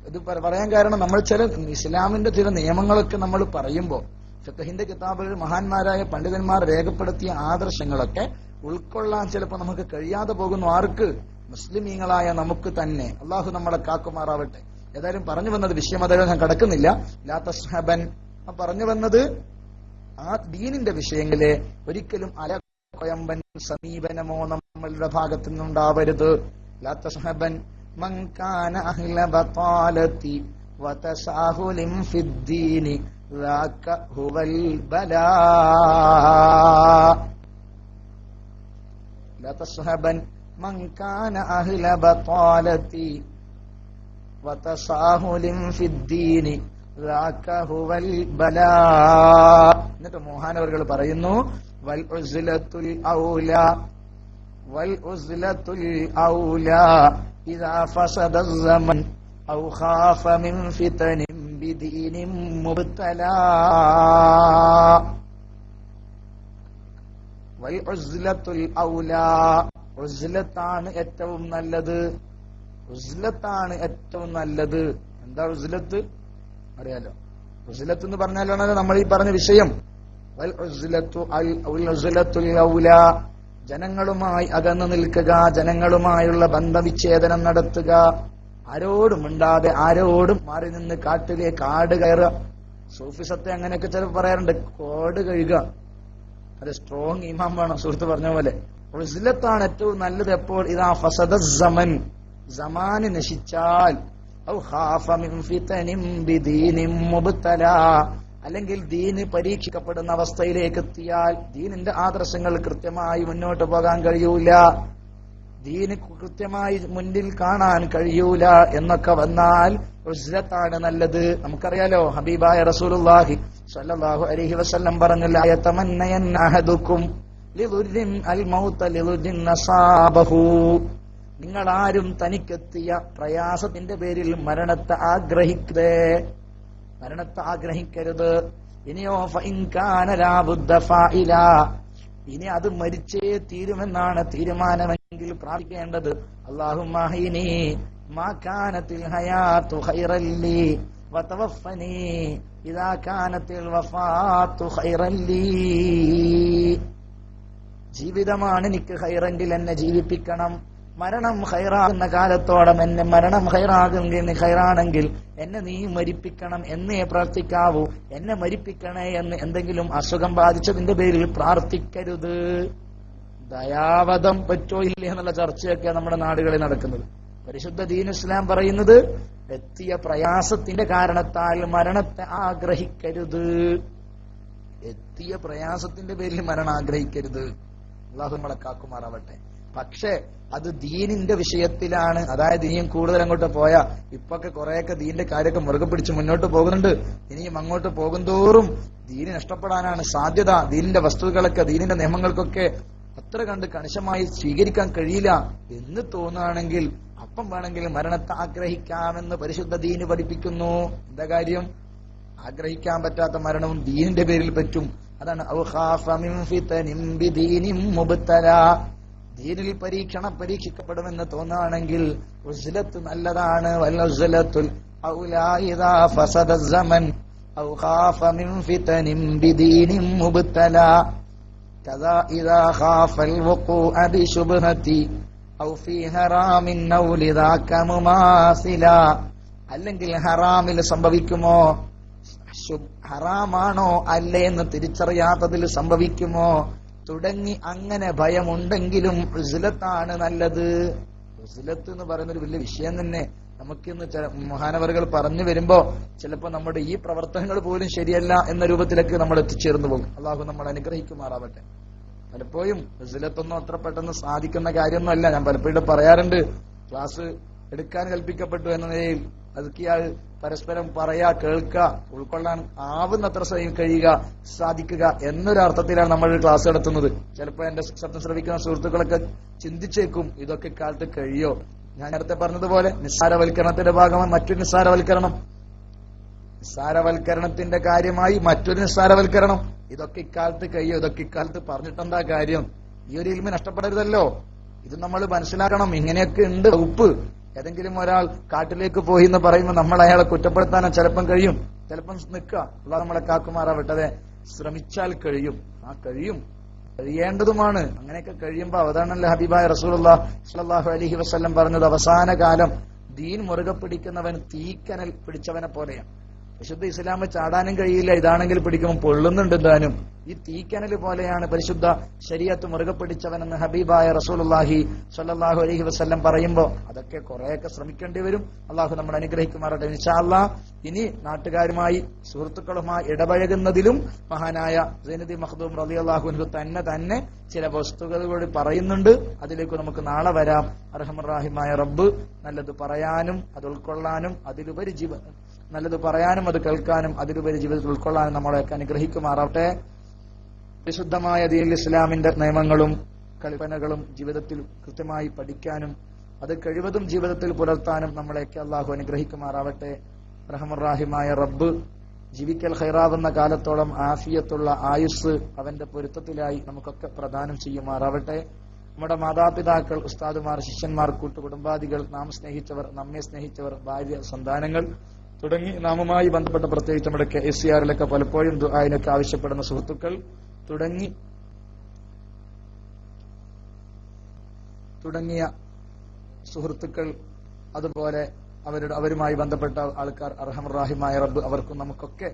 ഇത് പറയാൻ കാരണം, നമ്മൾ ചില ഇസ്ലാമിന്റെ ചില നിയമങ്ങളൊക്കെ നമ്മൾ പറയുമ്പോൾ ഫിഖ്ഹിന്റെ കിതാബുകളിൽ മഹാന്മാരായ പണ്ഡിതന്മാർ രേഖപ്പെടുത്തിയ ആദർശങ്ങളൊക്കെ ഉൾക്കൊള്ളാൻ ചിലപ്പോൾ നമുക്ക് കഴിയാതെ പോകുന്നു. ആർക്ക്? മുസ്ലിമീങ്ങളായ നമുക്ക് തന്നെ. അള്ളാഹു നമ്മളെ കാക്കുമാറാവട്ടെ. ഏതായാലും പറഞ്ഞു വന്നത് വിഷയം അതായത് ഞാൻ കടക്കുന്നില്ല. ലാ തസ്ഹബൻ പറഞ്ഞു വന്നത് ആ ദീനിന്റെ വിഷയങ്ങളെ ഒരിക്കലും അലകൊയമ്പൻ സമീപനമോ നമ്മളുടെ ഭാഗത്തു നിന്നുണ്ടാവരുത്. ലാ തസ്ഹബൻ മൻ കാന അഹ്ല ബതാലതി വതസാഹുലിൻ ഫിദ്ദീനി ذاك هو البلاء لا تصحبن من كان أهل بطالة وتساهل في الدين ذاك هو البلاء. എന്നിട്ട് മോഹാനവർകൾ പറയുന്നു വൽ ഉസ്ലത്തുൽ ഔല ഇദാ ഫസദ الزمن أو خاف من فتن بدين مبتلى والعزلة الأولى. ഉസ്ലത്താണ് ഏറ്റവും നല്ലത്. ഉസ്ലത്താണ് ഏറ്റവും നല്ലത്. എന്താ ഉസ്ലത്ത്? അറിയാലോ. ഉസ്ലത്ത് എന്ന് പറഞ്ഞാലാണല്ലോ നമ്മൾ ഈ പറഞ്ഞ വിഷയം. വൽ ഉസ്ലത്തുൽ ഔല, ജനങ്ങളുമായി അകന്നു നിൽക്കുക, ജനങ്ങളുമായുള്ള ബന്ധവിച്ഛേദനം നടത്തുക, ആരോടും മിണ്ടാതെ ആരോടും മാറി നിന്ന് കാട് കയറുക. സൂഫിസത്തെ അങ്ങനെയൊക്കെ ചിലപ്പോൾ പറയാറുണ്ട്, കോട് കഴുകുക. അത് സ്ട്രോങ് ഇമാം വേണം. സുഹൃത്ത് പറഞ്ഞ പോലെ ഉസ്ലത്താണ് ഏറ്റവും നല്ലത്. എപ്പോൾ? ഇദാ ഫസദ സമൻ, സമാന് നശിച്ചാൽ, ഔ ഖാഫ മിൻ ഫിതനിൻ ബിദീനിൻ മുബ്തലാ, അല്ലെങ്കിൽ ദീന് പരീക്ഷിക്കപ്പെടുന്ന അവസ്ഥയിലേക്ക് എത്തിയാൽ, ദീനിന്റെ ആദർശങ്ങൾ കൃത്യമായി മുന്നോട്ട് പോകാൻ കഴിയൂല, ദീന് കൃത്യമായി മുന്നിൽ കാണാൻ കഴിയൂല എന്നൊക്കെ വന്നാൽ ഉസ്ലത്താണ് നല്ലത്. നമുക്കറിയാലോ, ഹബീബായ റസൂലുള്ളാഹി സ്വല്ലല്ലാഹു അലൈഹി വസല്ലം പറഞ്ഞല്ലോ, യതമന്നയൻ അഹദുക്കും ലിദുർരിൻ അൽ മൗത ലിദുർരിൻ നസാബഹു. നിങ്ങൾ ആരും തനിക്കെത്തിയ പ്രയാസത്തിന്റെ പേരിൽ മരണത്തെ ആഗ്രഹിക്കരുത്. ഇനിയോ ഫഇൻ കാന ലാ ബുദ്ദ ഫാഇല, ഇനി അത് മരിച്ചേ തീരുമെന്നാണ് തീരുമാനമെങ്കിൽ പ്രാർത്ഥിക്കേണ്ടത് അല്ലാഹുമ്മ ഹീനി മാ കാനത്തിൽ ഹയാതു ഖൈറൻ ലീ വതവഫനി ഇദാ കാനത്തിൽ വഫാതു ഖൈറൻ ലീ. ജീവിതമാണ് എനിക്ക് ഖൈറെങ്കിൽ എന്നെ ജീവിപ്പിക്കണം, മരണം ഖൈറാകുന്ന കാലത്തോളം എന്നെ മരണം ഖൈറാണെങ്കിൽ എന്നെ നീ മരിപ്പിക്കണം എന്നേ പ്രാർത്ഥിക്കാവൂ. എന്നെ മരിപ്പിക്കണേ എന്ന് എന്തെങ്കിലും അസുഖം ബാധിച്ചതിന്റെ പേരിൽ പ്രാർത്ഥിക്കരുത്. ദയാവധം പറ്റോ ഇല്ലേ എന്നുള്ള ചർച്ചയൊക്കെ നമ്മുടെ നാടുകളിൽ നടക്കുന്നത്. പരിശുദ്ധ ദീൻ ഇസ്ലാം പറയുന്നത് എത്തിയ പ്രയാസത്തിന്റെ കാരണത്താൽ മരണത്തെ ആഗ്രഹിക്കരുത്. എത്തിയ പ്രയാസത്തിന്റെ പേരിൽ മരണം ആഗ്രഹിക്കരുത്. അല്ലാഹു നമ്മളെ കാക്കുമാറാവട്ടെ. പക്ഷെ അത് ദീനിന്റെ വിഷയത്തിലാണ്. അതായത് ഇനിയും കൂടുതൽ അങ്ങോട്ട് പോയാ, ഇപ്പൊക്കെ കുറെയൊക്കെ ദീനിന്റെ കാര്യമൊക്കെ മുറുകെ പിടിച്ച് മുന്നോട്ട് പോകുന്നുണ്ട്. ഇനിയും അങ്ങോട്ട് പോകുന്തോറും ദീന് നഷ്ടപ്പെടാനാണ് സാധ്യത. ദീനിന്റെ വസ്തുക്കളൊക്കെ, ദീനിന്റെ നിയമങ്ങൾക്കൊക്കെ അത്ര കണ്ട് കണിശമായി സ്വീകരിക്കാൻ കഴിയില്ല എന്ന് തോന്നുകയാണെങ്കിൽ അപ്പം വേണമെങ്കിൽ മരണത്തെ ആഗ്രഹിക്കാമെന്ന് പരിശുദ്ധ ദീന് പഠിപ്പിക്കുന്നു. എന്താ കാര്യം? ആഗ്രഹിക്കാൻ പറ്റാത്ത മരണവും ദീനിന്റെ പേരിൽ പറ്റും. അതാണ് ഔ ഖാഫ മിൻ ഫിതനിൻ ബിദീനിൻ മുബ്തലാ, ദീനിൽ പരീക്ഷിക്കപ്പെടുമെന്ന് തോന്നുകയാണെങ്കിൽ ഉസ്ലത്ത് നല്ലതാണ്. വൽ ഉസ്ലത്തുൽ ഔലാ ഇദാ ഫസദ الزمن ഔ ഖാഫ മിൻ ഫിതനിൻ ബിദീനിൻ മുബ്തലാ കദാ ഇദാ ഖാഫൽ വുഖൂഅ ബിശുബ്ഹതി ഔ ഫീ ഹറാമിൻ ഔ ലിദാക മുമാസിലാ. അല്ലെങ്കിൽ ഹറാമിൽ സംഭവിക്കുമോ, ഹറാമാണോ അല്ലേ എന്ന് തിരിച്ചറിയാത്തതിൽ സംഭവിക്കുമോ തുടങ്ങി അങ്ങനെ ഭയമുണ്ടെങ്കിലും ഉസ്ലത്താണ് നല്ലത്. ഉസ്ലത്ത് എന്ന് പറയുന്നൊരു വലിയ വിഷയം തന്നെ. നമുക്കിന്ന് മഹാനവറുകൾ പറഞ്ഞു വരുമ്പോ ചിലപ്പോ നമ്മുടെ ഈ പ്രവർത്തനങ്ങൾ പോലും ശരിയല്ല എന്ന രൂപത്തിലേക്ക് നമ്മൾ എത്തിച്ചേർന്നു പോകും. അള്ളാഹു നമ്മൾ അനുഗ്രഹിക്കുമാറാവട്ടെ. പലപ്പോഴും ഉസ്ലത്തൊന്നും അത്ര പെട്ടെന്ന് സാധിക്കുന്ന കാര്യമൊന്നുമല്ല. ഞാൻ പലപ്പോഴും പറയാറുണ്ട്, ക്ലാസ് എടുക്കാൻ കൽപ്പിക്കപ്പെട്ടു എന്ന നിലയിൽ അതൊക്കെയാൾ പരസ്പരം പറയാ, കേൾക്കുക, ഉൾക്കൊള്ളാൻ ആവുന്നത്ര കഴിയുക, സാധിക്കുക എന്നൊരർത്ഥത്തിലാണ് നമ്മൾ ക്ലാസ് നടത്തുന്നത്. ചിലപ്പോൾ എന്റെ ശബ്ദം ശ്രവിക്കുന്ന സുഹൃത്തുക്കളൊക്കെ ചിന്തിച്ചേക്കും, ഇതൊക്കെ കാലത്ത് കഴിയോ? ഞാൻ നേരത്തെ പറഞ്ഞതുപോലെ നിസ്സാരവൽക്കരണത്തിന്റെ ഭാഗമായി മറ്റൊരു നിസ്സാരവൽക്കരണം, നിസ്സാരവൽക്കരണത്തിന്റെ കാര്യമായി മറ്റൊരു നിസ്സാരവൽക്കരണം. ഇതൊക്കെ ഇക്കാലത്ത് കഴിയോ? ഇതൊക്കെ ഇക്കാലത്ത് പറഞ്ഞിട്ടെന്താ കാര്യം? ഈ ഒരു ഇൽമ നഷ്ടപ്പെടരുതല്ലോ. ഇത് നമ്മൾ മനസ്സിലാക്കണം. ഇങ്ങനെയൊക്കെ ഉണ്ട് വകുപ്പ്. ഏതെങ്കിലും ഒരാൾ കാട്ടിലേക്ക് പോയി എന്ന് പറയുമ്പോൾ നമ്മൾ അയാളെ കുറ്റപ്പെടുത്താനോ ചിലപ്പം കഴിയും, ചിലപ്പം നിൽക്കുക. അള്ളാഹു നമ്മളെ കാക്കുമാറാവട്ടെ. ശ്രമിച്ചാൽ കഴിയും, കഴിയേണ്ടതുമാണ്. അങ്ങനെയൊക്കെ കഴിയുമ്പോ അതാണല്ലോ ഹബീബായ റസൂലുള്ളാഹി സ്വല്ലല്ലാഹു അലൈഹി വസല്ലം പറഞ്ഞത്, അവസാന കാലം ദീൻ മുറുകെ പിടിക്കുന്നവൻ തീക്കനൽ പിടിച്ചവനെ പോലെയാണ്. വിശുദ്ധ ഇസ്ലാം ചാടാനും കഴിയില്ല, ഇതാണെങ്കിൽ പിടിക്കുമ്പോൾ പൊള്ളുന്നുണ്ട് താനും. ഈ തീക്കനൽ പോലെയാണ് പരിശുദ്ധ ശരീഅത്ത് മുറുകെ പിടിച്ചവനെന്ന് ഹബീബായ റസൂലുള്ളാഹി സ്വല്ലല്ലാഹു അലൈഹി വസല്ലം പറയുമ്പോ അതൊക്കെ കുറെയൊക്കെ ശ്രമിക്കേണ്ടി വരും. അള്ളാഹു നമ്മൾ അനുഗ്രഹിക്കുമാറട്ടെ. ഇൻഷാ അല്ലാഹ് ഇനി നാട്ടുകാരുമായി സുഹൃത്തുക്കളുമായി ഇടപഴകുന്നതിലും മഹാനായ സൈനുദ്ദീൻ മഖ്ദൂം റളിയല്ലാഹു അൻഹു തന്നെ ചില വസ്തുതകൾ കൂടി പറയുന്നുണ്ട്. അതിലേക്ക് നമുക്ക് നാളെ വരാം. അർഹമർ-റഹീമായ റബ്ബ് നല്ലത് പറയാനും അത് ഉൾക്കൊള്ളാനും അതിലുപരി നല്ലത് പറയാനും അത് കേൾക്കാനും അതിലുപരി ജീവിതത്തിൽ ഉൾക്കൊള്ളാനും നമ്മളെയൊക്കെ അനുഗ്രഹിക്കുമാറാവട്ടെ. പരിശുദ്ധമായ ദീനുൽ ഇസ്ലാമിന്റെ നിയമങ്ങളും കൽപ്പനകളും ജീവിതത്തിൽ കൃത്യമായി പഠിക്കാനും അത് കഴിവതും ജീവിതത്തിൽ പുലർത്താനും നമ്മളെയൊക്കെ അള്ളാഹു അനുഗ്രഹിക്കുമാറാവട്ടെ. റഹ്മാൻ റബ്ബ് ജീവിക്കൽ ഖൈറാവുന്ന കാലത്തോളം ആഫിയത്തുള്ള ആയുസ് അവന്റെ പൊരുത്തത്തിലായി നമുക്കൊക്കെ പ്രദാനം ചെയ്യുമാറാവട്ടെ. നമ്മുടെ മാതാപിതാക്കൾ, ഉസ്താദുമാർ, ശിഷ്യന്മാർ, കൂട്ടുകുടുംബാദികൾ, നാം സ്നേഹിച്ചവർ, നമ്മെ സ്നേഹിച്ചവർ, ഭാര്യ, സന്താനങ്ങൾ തുടങ്ങി നാമുമായി ബന്ധപ്പെട്ട പ്രത്യേകിച്ച് നമ്മുടെ KCR-ലൊക്കെ പലപ്പോഴും ദുആയിനൊക്കെ ആവശ്യപ്പെടുന്ന സുഹൃത്തുക്കൾ തുടങ്ങിയ സുഹൃത്തുക്കൾ, അതുപോലെ അവരുമായി ബന്ധപ്പെട്ട ആൾക്കാർ, അർഹമർ-റഹീമായ റബ്ബ് അവർക്കും നമുക്കൊക്കെ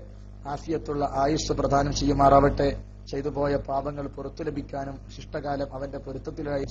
ആഫിയത്തുള്ള ആയുസ് പ്രദാനം ചെയ്യുമാറാവട്ടെ. ചെയ്തുപോയ പാപങ്ങൾ പുറത്തു ലഭിക്കാനും ശിഷ്ടകാലം അവന്റെ പൊരുത്തത്തിലായി